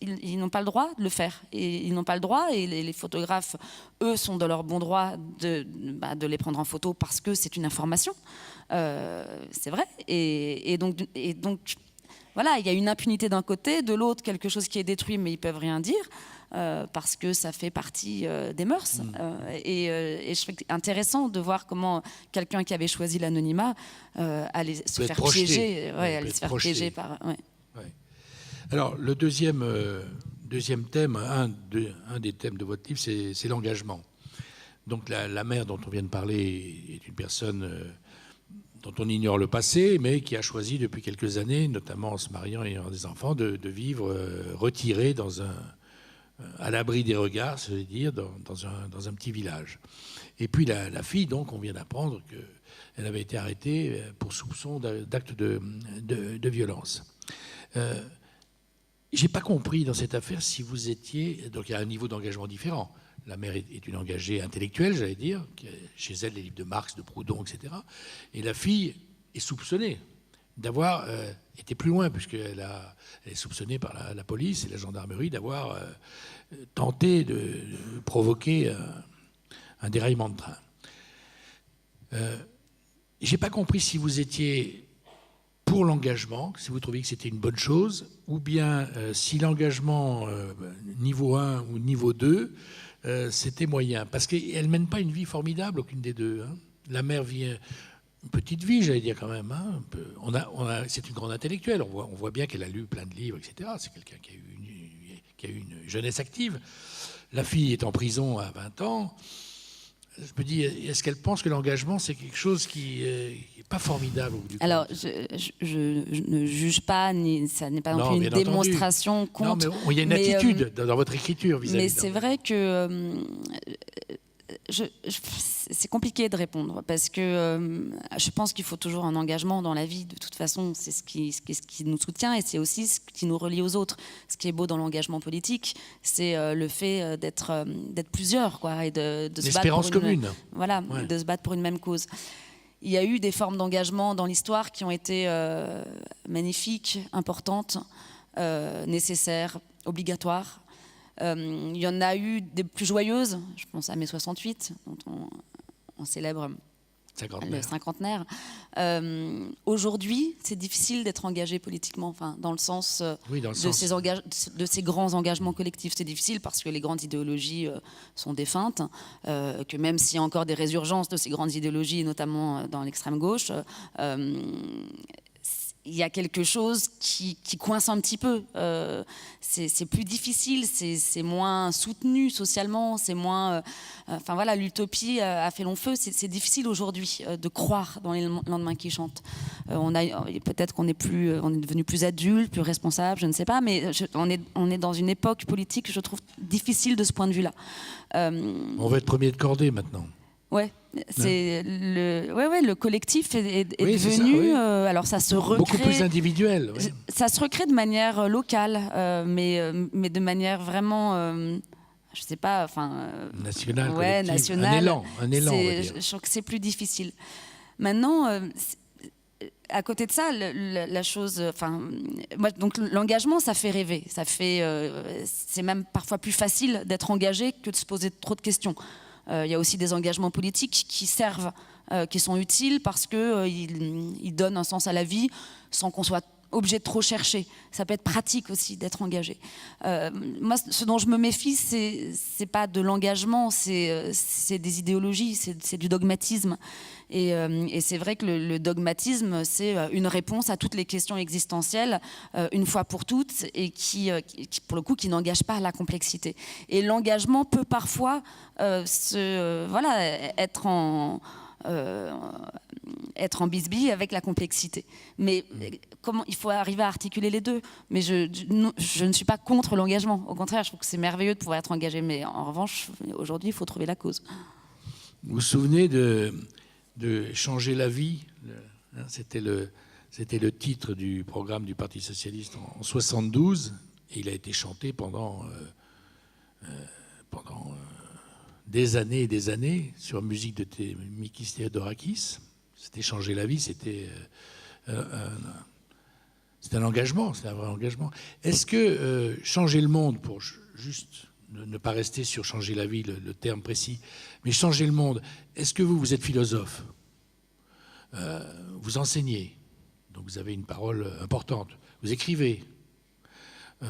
ils n'ont pas le droit de le faire. Et ils n'ont pas le droit, et les photographes, eux, sont de leur bon droit de les prendre en photo parce que c'est une information. C'est vrai. Et donc, voilà, il y a une impunité d'un côté, de l'autre, quelque chose qui est détruit, mais ils peuvent rien dire. Parce que ça fait partie des mœurs. Et je trouve intéressant de voir comment quelqu'un qui avait choisi l'anonymat allait se faire piéger. Allait se faire piéger par... Ouais.
Alors, le deuxième thème, un des thèmes de votre livre, c'est l'engagement. Donc, la mère dont on vient de parler est une personne dont on ignore le passé, mais qui a choisi depuis quelques années, notamment en se mariant et ayant des enfants, de vivre retirée à l'abri des regards, je veux dire, dans un petit village. Et puis la fille, donc, on vient d'apprendre qu'elle avait été arrêtée pour soupçon d'acte de violence. J'ai pas compris dans cette affaire si vous étiez... Donc il y a un niveau d'engagement différent. La mère est une engagée intellectuelle, j'allais dire, qui a chez elle les livres de Marx, de Proudhon, etc. Et la fille est soupçonnée d'avoir été plus loin, puisqu'elle est soupçonnée par la police et la gendarmerie d'avoir tenté de provoquer un déraillement de train. J'ai pas compris si vous étiez pour l'engagement, si vous trouviez que c'était une bonne chose, ou bien si l'engagement niveau 1 ou niveau 2, c'était moyen. Parce qu'elle ne mène pas une vie formidable, aucune des deux. Hein. La mère vit une petite vie, j'allais dire quand même. Hein. C'est une grande intellectuelle. On voit bien qu'elle a lu plein de livres, etc. C'est quelqu'un qui a eu une jeunesse active. La fille est en prison à 20 ans. Je me dis, est-ce qu'elle pense que l'engagement, c'est quelque chose qui n'est pas formidable au bout du compte ?
Alors, je ne juge pas, ça n'est pas non plus une démonstration contre.
Non, mais il y a une attitude dans votre écriture vis-à-vis.
Mais c'est vrai que c'est compliqué de répondre parce que je pense qu'il faut toujours un engagement dans la vie. De toute façon, c'est ce qui nous soutient et c'est aussi ce qui nous relie aux autres. Ce qui est beau dans l'engagement politique, c'est le fait d'être plusieurs, quoi, et de se battre
l'espérance commune.
Voilà, ouais. De se battre pour une même cause. Il y a eu des formes d'engagement dans l'histoire qui ont été magnifiques, importantes, nécessaires, obligatoires. Il y en a eu des plus joyeuses, je pense à mai 68, dont on célèbre le cinquantenaire. Aujourd'hui, c'est difficile d'être engagé politiquement, enfin, dans le sens, de ces grands engagements collectifs. C'est difficile parce que les grandes idéologies sont défuntes, que même s'il y a encore des résurgences de ces grandes idéologies, notamment dans l'extrême gauche, il y a quelque chose qui coince un petit peu. C'est plus difficile, c'est moins soutenu socialement, c'est moins... Enfin voilà, l'utopie a fait long feu. C'est difficile aujourd'hui de croire dans les lendemains qui chantent. Peut-être qu'on est devenu plus adulte, plus responsable, je ne sais pas, mais on est dans une époque politique, je trouve, difficile de ce point de vue-là.
On va être premier de cordée maintenant.
Ouais, le collectif est devenu. Ça, alors ça se recrée.
Beaucoup plus individuel. Oui.
Ça se recrée de manière locale, mais de manière vraiment, je sais pas, enfin.
Nationale.
Ouais, nationale.
Un élan.
Je trouve que c'est plus difficile. Maintenant, à côté de ça, la chose, enfin, donc l'engagement, ça fait rêver. C'est même parfois plus facile d'être engagé que de se poser trop de questions. Il y a aussi des engagements politiques qui servent, qui sont utiles parce qu'ils donnent un sens à la vie sans qu'on soit obligé de trop chercher. Ça peut être pratique aussi d'être engagé. Moi, ce dont je me méfie, c'est pas de l'engagement, c'est des idéologies, c'est du dogmatisme. Et c'est vrai que le dogmatisme, c'est une réponse à toutes les questions existentielles, une fois pour toutes, et qui pour le coup, qui n'engage pas à la complexité. Et l'engagement peut parfois être en bisbille avec la complexité. Mais il faut arriver à articuler les deux. Mais je ne suis pas contre l'engagement. Au contraire, je trouve que c'est merveilleux de pouvoir être engagé. Mais en revanche, aujourd'hui, il faut trouver la cause.
Vous vous souvenez de changer la vie, c'était le titre du programme du Parti socialiste en 72, et il a été chanté pendant des années et des années sur musique de Mikis Theodorakis. C'était changer la vie, c'était un engagement, c'était un vrai engagement. Est-ce que changer le monde, pour juste ne pas rester sur changer la vie, le terme précis, mais changer le monde, est-ce que vous êtes philosophe, vous enseignez, donc vous avez une parole importante, vous écrivez, vous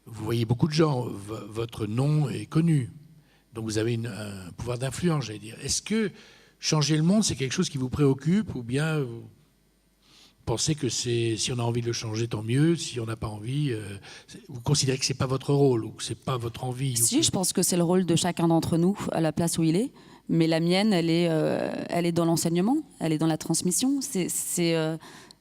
voyez beaucoup de gens, votre nom est connu, donc vous avez un pouvoir d'influence, j'allais dire. Est-ce que changer le monde, c'est quelque chose qui vous préoccupe, ou bien vous pensez que si on a envie de le changer, tant mieux, si on n'a pas envie, vous considérez que ce n'est pas votre rôle, ou que ce n'est pas votre envie?
Si, je pense que c'est le rôle de chacun d'entre nous, à la place où il est. Mais la mienne, elle est dans l'enseignement, elle est dans la transmission. C'est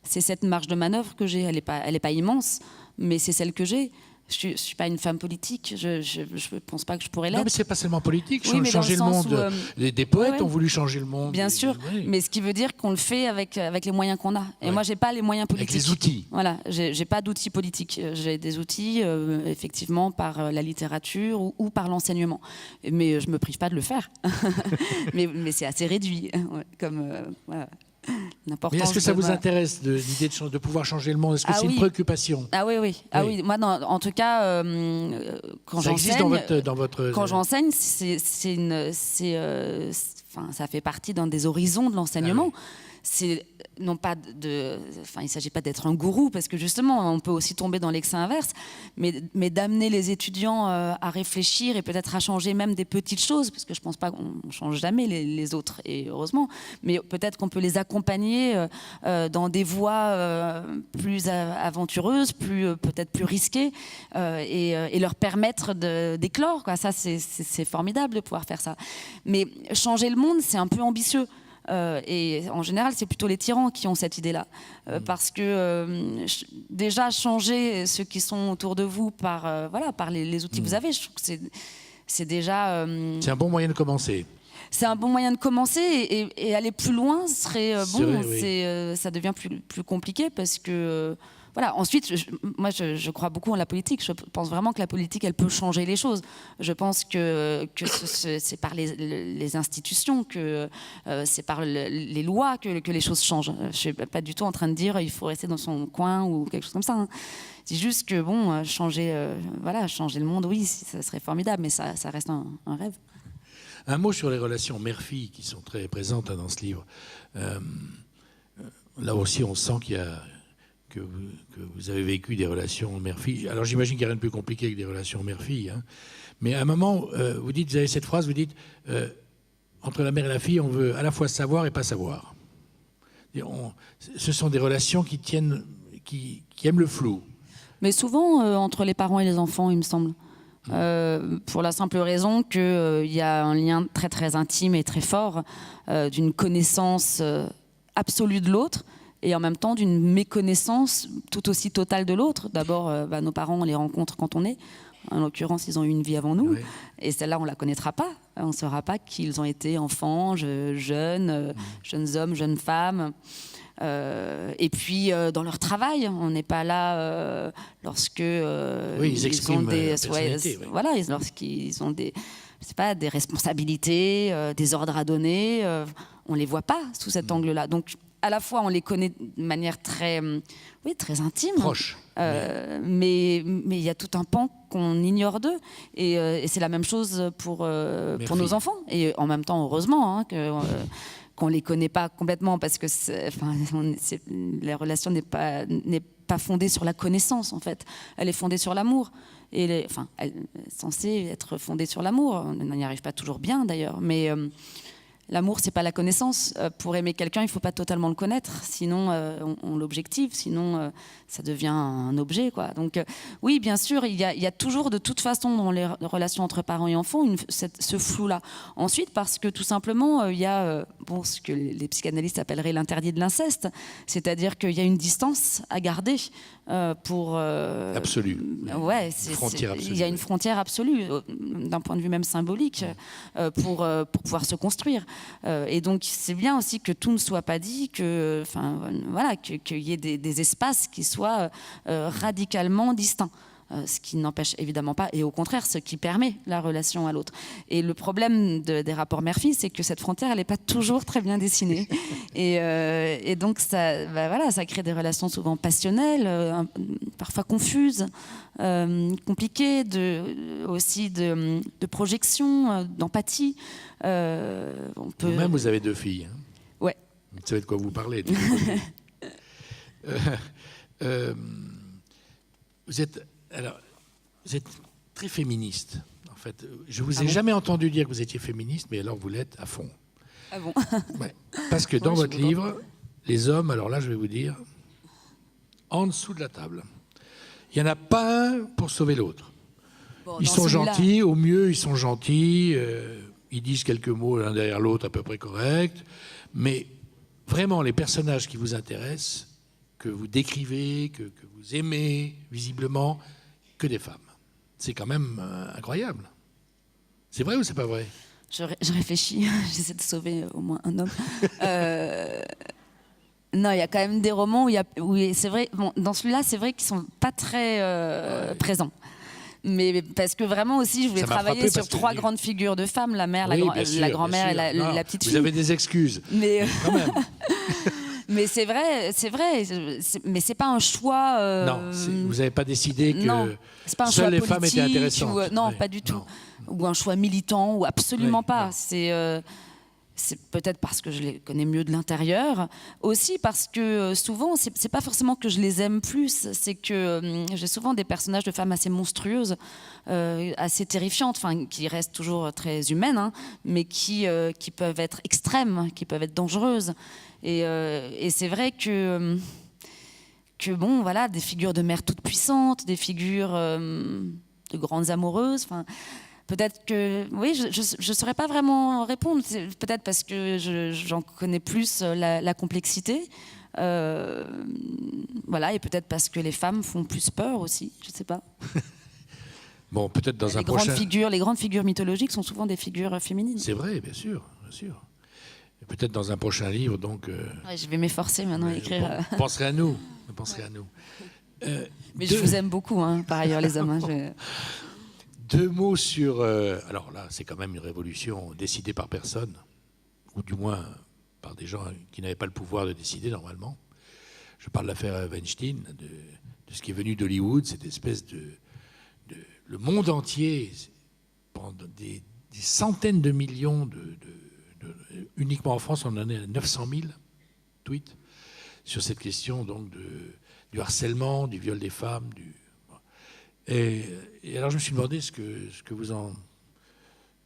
cette marge de manœuvre que j'ai. Elle est pas immense, mais c'est celle que j'ai. Je suis pas une femme politique. Je pense pas que je pourrais l'être.
Non, mais c'est pas seulement politique.
Oui,
Changer le monde. Des poètes ont voulu changer le monde.
Bien sûr. Oui. Mais ce qui veut dire qu'on le fait avec les moyens qu'on a. Et moi, j'ai pas les moyens politiques.
Avec les outils.
Voilà. J'ai pas d'outils politiques. J'ai des outils, effectivement, par la littérature ou par l'enseignement. Mais je me prive pas de le faire. mais c'est assez réduit, comme voilà.
Mais est-ce que ça vous intéresse, l'idée de pouvoir changer le monde? Est-ce que c'est une préoccupation?
Ah oui. Ah oui. Moi, en tout cas, quand j'enseigne,
dans votre...
Quand j'enseigne, ça fait partie d'un des horizons de l'enseignement. C'est non pas il ne s'agit pas d'être un gourou, parce que justement, on peut aussi tomber dans l'excès inverse, mais d'amener les étudiants à réfléchir et peut-être à changer même des petites choses, parce que je ne pense pas qu'on ne change jamais les autres, et heureusement, mais peut-être qu'on peut les accompagner dans des voies plus aventureuses, peut-être plus risquées, et leur permettre d'éclore, quoi. Ça, c'est formidable de pouvoir faire ça. Mais changer le monde, c'est un peu ambitieux. Et en général, c'est plutôt les tyrans qui ont cette idée-là. Parce que déjà, changer ceux qui sont autour de vous par les outils que vous avez, je trouve que c'est déjà...
c'est un bon moyen de commencer.
C'est un bon moyen de commencer, et aller plus loin serait bon. Ça devient plus compliqué parce que... Voilà. Ensuite, moi, je crois beaucoup en la politique. Je pense vraiment que la politique, elle peut changer les choses. Je pense que c'est par les institutions, que c'est par les lois que les choses changent. Je ne suis pas du tout en train de dire il faut rester dans son coin ou quelque chose comme ça. C'est juste que, changer le monde, oui, ça serait formidable, mais ça reste un rêve.
Un mot sur les relations mère-fille qui sont très présentes dans ce livre. Là aussi, on sent que vous avez vécu des relations mère-fille. Alors j'imagine qu'il n'y a rien de plus compliqué que des relations mère-fille. Hein. Mais à un moment, vous avez cette phrase, vous dites, entre la mère et la fille, on veut à la fois savoir et pas savoir. Ce sont des relations qui aiment le flou.
Mais souvent, entre les parents et les enfants, il me semble. Pour la simple raison qu'il y a un lien très très intime et très fort d'une connaissance absolue de l'autre, et en même temps d'une méconnaissance tout aussi totale de l'autre. D'abord, nos parents, on les rencontre quand on est. En l'occurrence, ils ont eu une vie avant nous. Oui. Et celle-là, on ne la connaîtra pas. On ne saura pas qu'ils ont été enfants, jeunes hommes, jeunes femmes. Et puis, dans leur travail, on n'est pas là lorsque
ils expriment
ont lorsqu'ils ont des responsabilités, des ordres à donner. On ne les voit pas sous cet angle-là. Donc, à la fois, on les connaît de manière très intime.
Proche.
Mais il y a tout un pan qu'on ignore d'eux. Et c'est la même chose pour nos enfants. Et en même temps, heureusement, qu'on ne les connaît pas complètement, parce que la relation n'est pas fondée sur la connaissance, en fait. Elle est fondée sur l'amour. Elle est censée être fondée sur l'amour. On n'y arrive pas toujours bien, d'ailleurs. Mais... l'amour, c'est pas la connaissance. Pour aimer quelqu'un, il faut pas totalement le connaître, sinon on l'objective, sinon ça devient un objet, quoi. Donc oui, bien sûr, il y a toujours de toute façon dans les relations entre parents et enfants ce flou-là. Ensuite, parce que tout simplement, il y a ce que les psychanalystes appelleraient l'interdit de l'inceste, c'est-à-dire qu'il y a une distance à garder pour...
absolue.
Ouais, il y a une frontière absolue, d'un point de vue même symbolique, pour pouvoir se construire. Et donc c'est bien aussi que tout ne soit pas dit, qu'il y ait des espaces qui soient radicalement distincts. Ce qui n'empêche évidemment pas, et au contraire, ce qui permet la relation à l'autre. Et le problème des rapports mère-fille, c'est que cette frontière, elle n'est pas toujours très bien dessinée. Et donc, ça crée des relations souvent passionnelles, parfois confuses, compliquées, aussi de projection, d'empathie.
Vous-même, vous avez 2 filles. Hein.
Ouais.
Vous savez de quoi vous parlez. Vous êtes très féministe, en fait. Je vous ai jamais entendu dire que vous étiez féministe, mais alors vous l'êtes à fond.
Ah bon?
Ouais. Parce que dans votre livre, les hommes, alors là, je vais vous dire, en dessous de la table, il n'y en a pas un pour sauver l'autre. Bon, ils sont gentils, au mieux, ils sont gentils, ils disent quelques mots l'un derrière l'autre à peu près corrects, mais vraiment, les personnages qui vous intéressent, que vous décrivez, que vous aimez, visiblement, que des femmes. C'est quand même incroyable. C'est vrai ou c'est pas vrai?
Je réfléchis, j'essaie de sauver au moins un homme. Non, il y a quand même des romans où c'est vrai, bon, dans celui-là, c'est vrai qu'ils sont pas très présents. Mais parce que vraiment aussi, je voulais travailler sur 3 grandes figures de femmes, la mère, la grand-mère et la petite fille.
Vous avez des excuses.
Mais
quand même.
Mais c'est vrai, mais c'est pas un choix.
Non, vous n'avez pas décidé que
pas un
seules
choix
les femmes étaient intéressantes.
Non, pas du tout. Non. Ou un choix militant, ou absolument pas. C'est peut-être parce que je les connais mieux de l'intérieur, aussi parce que souvent, c'est pas forcément que je les aime plus, c'est que j'ai souvent des personnages de femmes assez monstrueuses, assez terrifiantes, enfin qui restent toujours très humaines, hein, mais qui peuvent être extrêmes, qui peuvent être dangereuses. Et c'est vrai que bon, voilà, des figures de mères toutes puissantes, des figures de grandes amoureuses, enfin. Peut-être que, oui, je ne saurais pas vraiment répondre. Peut-être parce que j'en connais plus la complexité. Voilà, et peut-être parce que les femmes font plus peur aussi, je ne sais pas.
Bon, peut-être dans un prochain...
Les grandes figures mythologiques sont souvent des figures féminines.
C'est vrai, bien sûr, bien sûr. Et peut-être dans un prochain livre, donc...
Ouais, je vais m'efforcer maintenant à écrire...
Penserez à nous, penserez à nous.
Mais je vous aime beaucoup, hein, par ailleurs, les hommes. Hein,
2 mots sur... alors là, c'est quand même une révolution décidée par personne, ou du moins par des gens qui n'avaient pas le pouvoir de décider normalement. Je parle de l'affaire Weinstein, de ce qui est venu d'Hollywood, cette espèce de... Le monde entier, pendant des centaines de millions uniquement en France, on en est à 900 000 tweets sur cette question donc du harcèlement, du viol des femmes, Et alors je me suis demandé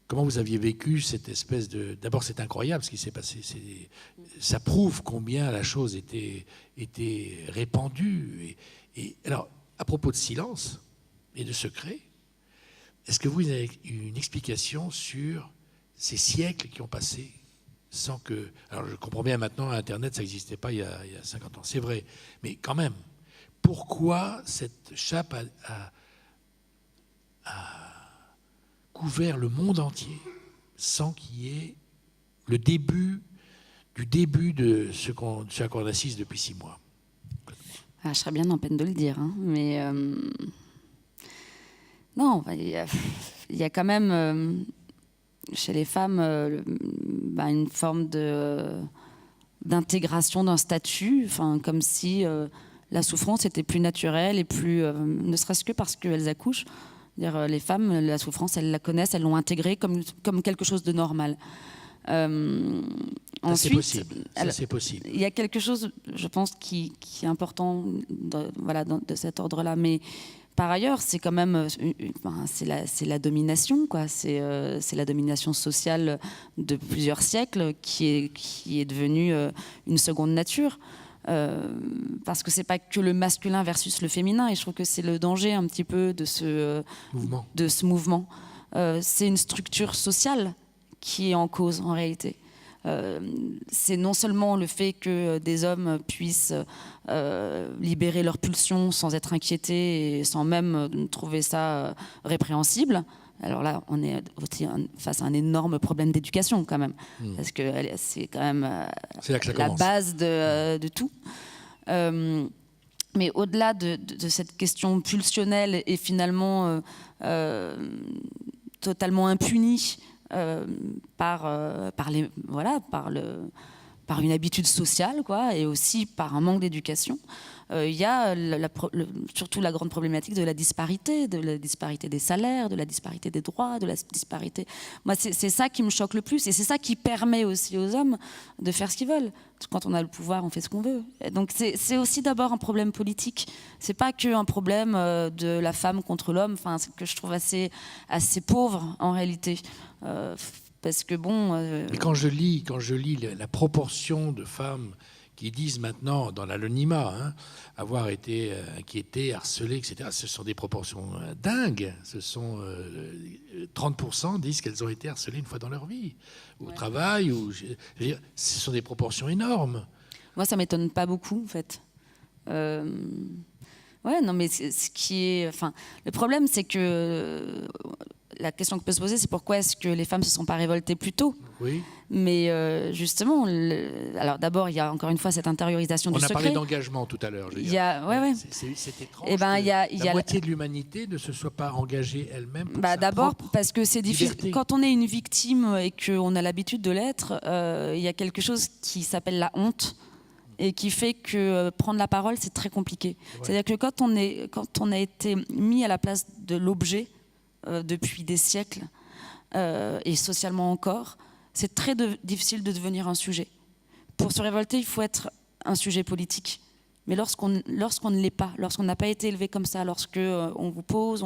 comment vous aviez vécu cette espèce de... D'abord, c'est incroyable ce qui s'est passé. Ça prouve combien la chose était répandue. Et alors, à propos de silence et de secret, est-ce que vous avez une explication sur ces siècles qui ont passé sans que... Alors, je comprends bien maintenant, Internet, ça n'existait pas il y a 50 ans. C'est vrai. Mais quand même, pourquoi cette chape a couvert le monde entier sans qu'il y ait le début de ce à quoi on assiste depuis 6 mois?
Je serais bien en peine de le dire, hein, mais non, il y a quand même chez les femmes une forme d'intégration d'un statut, comme si la souffrance était plus naturelle et plus, ne serait-ce que parce qu'elles accouchent. Les femmes, la souffrance, elles la connaissent, elles l'ont intégrée comme quelque chose de normal.
Ensuite, c'est possible.
Il y a quelque chose, je pense, qui est important de cet ordre-là. Mais par ailleurs, c'est quand même c'est la domination, quoi. C'est la domination sociale de plusieurs siècles qui est devenue une seconde nature. Parce que c'est pas que le masculin versus le féminin, et je trouve que c'est le danger un petit peu de ce mouvement. C'est une structure sociale qui est en cause en réalité. C'est non seulement le fait que des hommes puissent libérer leurs pulsions sans être inquiétés et sans même trouver ça répréhensible. Alors là, on est aussi face à un énorme problème d'éducation quand même, parce que c'est quand même la base de tout. Mais au-delà de cette question pulsionnelle et finalement totalement impunie par une habitude sociale, quoi, et aussi par un manque d'éducation, il y a surtout la grande problématique de la disparité des salaires, de la disparité des droits, de la disparité... Moi, c'est ça qui me choque le plus, et c'est ça qui permet aussi aux hommes de faire ce qu'ils veulent. Quand on a le pouvoir, on fait ce qu'on veut. Et donc c'est aussi d'abord un problème politique. C'est pas qu'un problème de la femme contre l'homme, c'est que je trouve assez pauvre en réalité. Parce que bon...
Mais quand je lis la proportion de femmes qui disent maintenant, dans l'anonymat, avoir été inquiétées, harcelées, etc., ce sont des proportions dingues. Ce sont 30% disent qu'elles ont été harcelées une fois dans leur vie, au travail. Ce sont des proportions énormes.
Moi, ça ne m'étonne pas beaucoup, en fait. Ouais, non, mais ce qui est, enfin, le problème, c'est que la question que peut se poser, c'est pourquoi est-ce que les femmes ne se sont pas révoltées plus tôt.
Oui.
Mais justement, alors d'abord, il y a encore une fois cette intériorisation du secret.
On a parlé d'engagement tout à l'heure. C'est étrange que la moitié de l'humanité ne se soit pas engagée elle-même pour sa
d'abord,
propre
parce que c'est difficile. Quand on est une victime et qu'on a l'habitude de l'être, il y a quelque chose qui s'appelle la honte. Et qui fait que prendre la parole, c'est très compliqué. C'est-à-dire que quand on a été mis à la place de l'objet depuis des siècles, et socialement encore, c'est très difficile de devenir un sujet. Pour se révolter, il faut être un sujet politique. Mais lorsqu'on ne l'est pas, lorsqu'on n'a pas été élevé comme ça, lorsque on vous pose,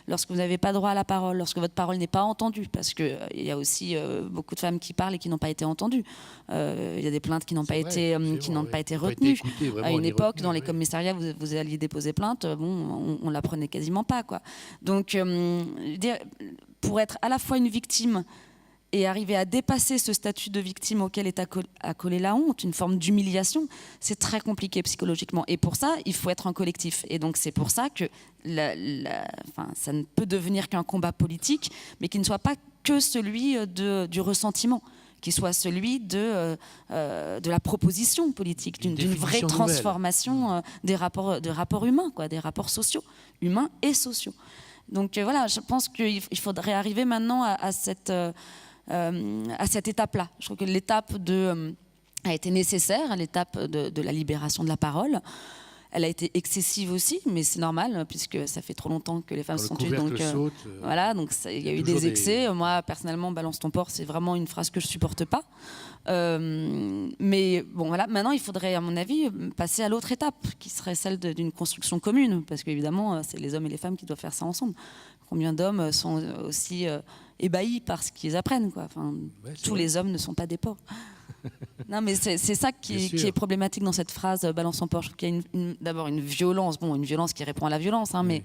lorsque vous n'avez pas droit à la parole, lorsque votre parole n'est pas entendue, parce qu'il y a aussi beaucoup de femmes qui parlent et qui n'ont pas été entendues. Il y a des plaintes qui n'ont pas été retenues. À une époque, dans les commissariats, vous alliez déposer plainte, on la prenait quasiment pas, quoi. Donc, pour être à la fois une victime et arriver à dépasser ce statut de victime auquel est accolée la honte, une forme d'humiliation, c'est très compliqué psychologiquement. Et pour ça, il faut être un collectif. Et donc c'est pour ça que ça ne peut devenir qu'un combat politique, mais qui ne soit pas que celui du ressentiment, qui soit celui de la proposition politique, d'une vraie transformation des rapports humains, quoi, des rapports sociaux, humains et sociaux. Donc voilà, je pense qu'il faudrait arriver maintenant à cette étape-là. Je trouve que l'étape a été nécessaire, l'étape de la libération de la parole. Elle a été excessive aussi, mais c'est normal, puisque ça fait trop longtemps que les femmes se sont tuées. Donc, voilà, donc il y a eu des excès. Moi, personnellement, balance ton porc, c'est vraiment une phrase que je ne supporte pas. Mais bon, voilà, maintenant, il faudrait, à mon avis, passer à l'autre étape, qui serait celle d'une construction commune, parce qu'évidemment, c'est les hommes et les femmes qui doivent faire ça ensemble. Combien d'hommes sont aussi ébahis par ce qu'ils apprennent, quoi. Enfin, tous les hommes ne sont pas des porcs. Non, mais c'est ça qui est problématique dans cette phrase balance ton porc. Je trouve qu'il y a d'abord une violence, une violence qui répond à la violence, mais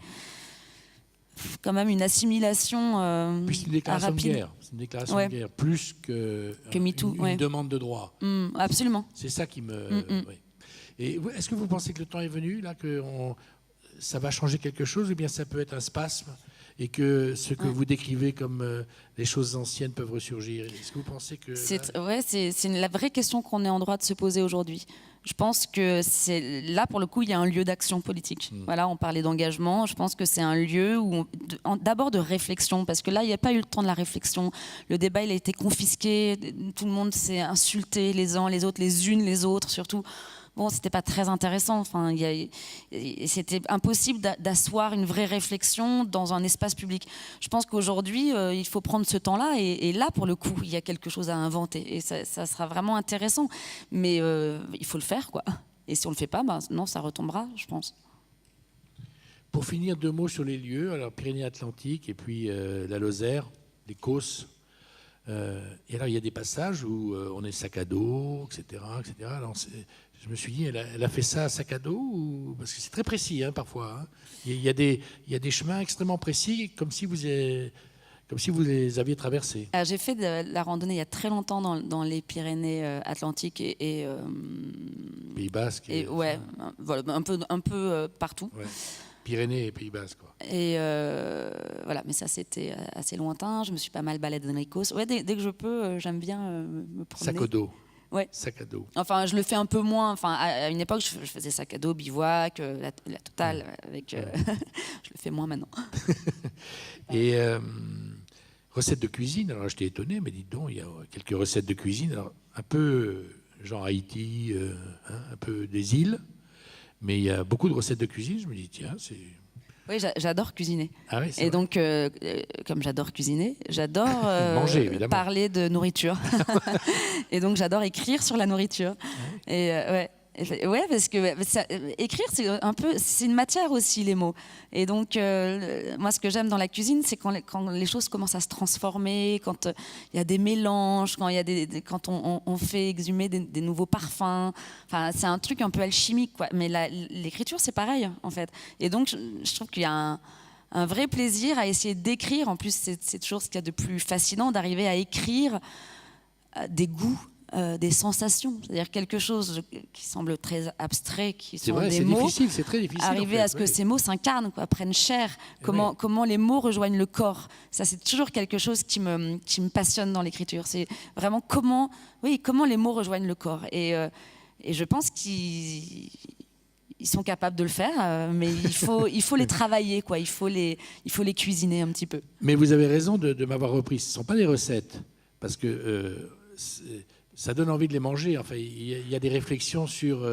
quand même une assimilation
puis c'est une déclaration de guerre. C'est une déclaration de guerre, plus que MeToo, une demande de droit.
Absolument.
C'est ça qui me... Et est-ce que vous pensez que le temps est venu, là, que ça va changer quelque chose, ou bien ça peut être un spasme et que ce que vous décrivez comme les choses anciennes peuvent ressurgir? Est-ce que vous pensez que...
C'est la vraie question qu'on est en droit de se poser aujourd'hui. Je pense que là, pour le coup, il y a un lieu d'action politique. Voilà, on parlait d'engagement. Je pense que c'est un lieu d'abord de réflexion, parce que là, il n'y a pas eu le temps de la réflexion. Le débat, il a été confisqué. Tout le monde s'est insulté les uns les autres, les unes les autres, surtout. Bon, c'était pas très intéressant. Enfin, c'était impossible d'asseoir une vraie réflexion dans un espace public. Je pense qu'aujourd'hui, il faut prendre ce temps-là. Et là, pour le coup, il y a quelque chose à inventer. Et ça sera vraiment intéressant. Mais il faut le faire, quoi. Et si on le fait pas, non, ça retombera, je pense.
Pour finir, 2 mots sur les lieux. Alors, Pyrénées-Atlantiques et puis la Lozère, les Causses. Et alors, il y a des passages où on est sac à dos, etc. Alors, je me suis dit, elle a fait ça à sac à dos parce que c'est très précis, parfois. Il y a des chemins extrêmement précis, comme si vous les aviez traversés.
J'ai fait de la randonnée il y a très longtemps dans les Pyrénées-Atlantiques et
Pays Basque.
Voilà, un peu partout. Ouais.
Pyrénées et Pays Basque, quoi.
Et voilà, mais ça c'était assez lointain. Je me suis pas mal baladée dans les Causses. Ouais, dès que je peux, j'aime bien me promener.
Sac à dos.
Ouais.
Sac à dos.
Enfin, je le fais un peu moins. Enfin, à une époque, je faisais sac à dos, bivouac, la totale. Je le fais moins maintenant.
Et recettes de cuisine. Alors, j'étais étonné, mais dites donc, il y a quelques recettes de cuisine. Alors, un peu genre Haïti, un peu des îles. Mais il y a beaucoup de recettes de cuisine. Je me dis, tiens, c'est...
Oui, j'adore cuisiner.
Ah oui,
et donc, comme j'adore cuisiner, j'adore
manger, évidemment.
Parler de nourriture. Et donc, j'adore écrire sur la nourriture. Et ouais, parce que écrire, c'est une matière aussi, les mots. Et donc, moi, ce que j'aime dans la cuisine, c'est quand les choses commencent à se transformer, quand il y a des mélanges, quand on fait exhumer des nouveaux parfums. Enfin, c'est un truc un peu alchimique, quoi. Mais l'écriture, c'est pareil, en fait. Et donc, je trouve qu'il y a un vrai plaisir à essayer d'écrire. En plus, c'est toujours ce qu'il y a de plus fascinant, d'arriver à écrire des goûts des sensations, c'est-à-dire quelque chose qui semble très abstrait, qui sont
vrai,
des mots.
Difficile, c'est très difficile.
Arriver à ce que ces mots s'incarnent, prennent chair. Comment les mots rejoignent le corps. Ça, c'est toujours quelque chose qui me passionne dans l'écriture. C'est vraiment comment les mots rejoignent le corps. Et je pense qu'ils sont capables de le faire, mais il faut les travailler, il faut les cuisiner un petit peu.
Mais vous avez raison de m'avoir repris. Ce ne sont pas des recettes, parce que ça donne envie de les manger. Enfin, il y a des réflexions sur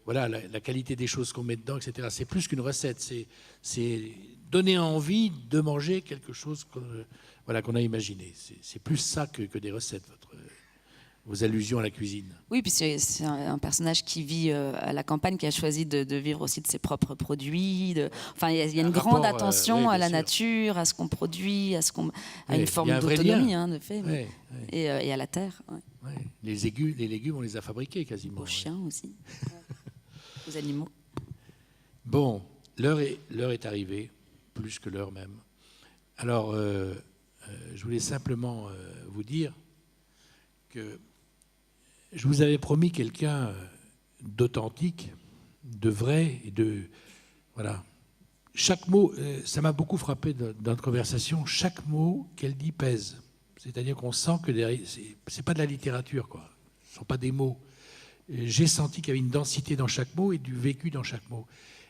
la qualité des choses qu'on met dedans, etc. C'est plus qu'une recette. C'est donner envie de manger quelque chose qu'on a imaginé. C'est plus ça que des recettes, vos allusions à la cuisine.
Oui, puis c'est un personnage qui vit à la campagne, qui a choisi de vivre aussi de ses propres produits. Il y a une grande attention à la nature, à ce qu'on produit, à une forme d'autonomie, de fait, et à la terre. Ouais.
Ouais. Les légumes, on les a fabriqués quasiment.
Aux chiens aussi, aux animaux.
Bon, l'heure est arrivée, plus que l'heure même. Alors, je voulais simplement vous dire que je vous avais promis quelqu'un d'authentique, de vrai, et voilà. Chaque mot, ça m'a beaucoup frappé dans notre conversation, chaque mot qu'elle dit pèse. C'est-à-dire qu'on sent que c'est pas de la littérature, quoi. Ce ne sont pas des mots. J'ai senti qu'il y avait une densité dans chaque mot et du vécu dans chaque mot.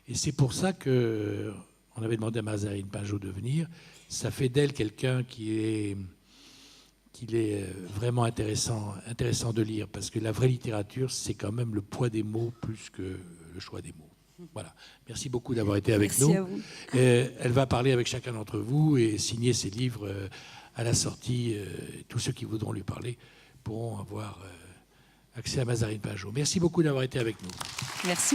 Et c'est pour ça qu'on avait demandé à Mazarine Pinjot de venir. Ça fait d'elle quelqu'un qu'il est vraiment intéressant de lire, parce que la vraie littérature, c'est quand même le poids des mots plus que le choix des mots. Voilà. Merci beaucoup d'avoir été avec nous.
Merci à vous.
Elle va parler avec chacun d'entre vous et signer ses livres à la sortie. Tous ceux qui voudront lui parler pourront avoir accès à Mazarine Pinjot. Merci beaucoup d'avoir été avec nous.
Merci.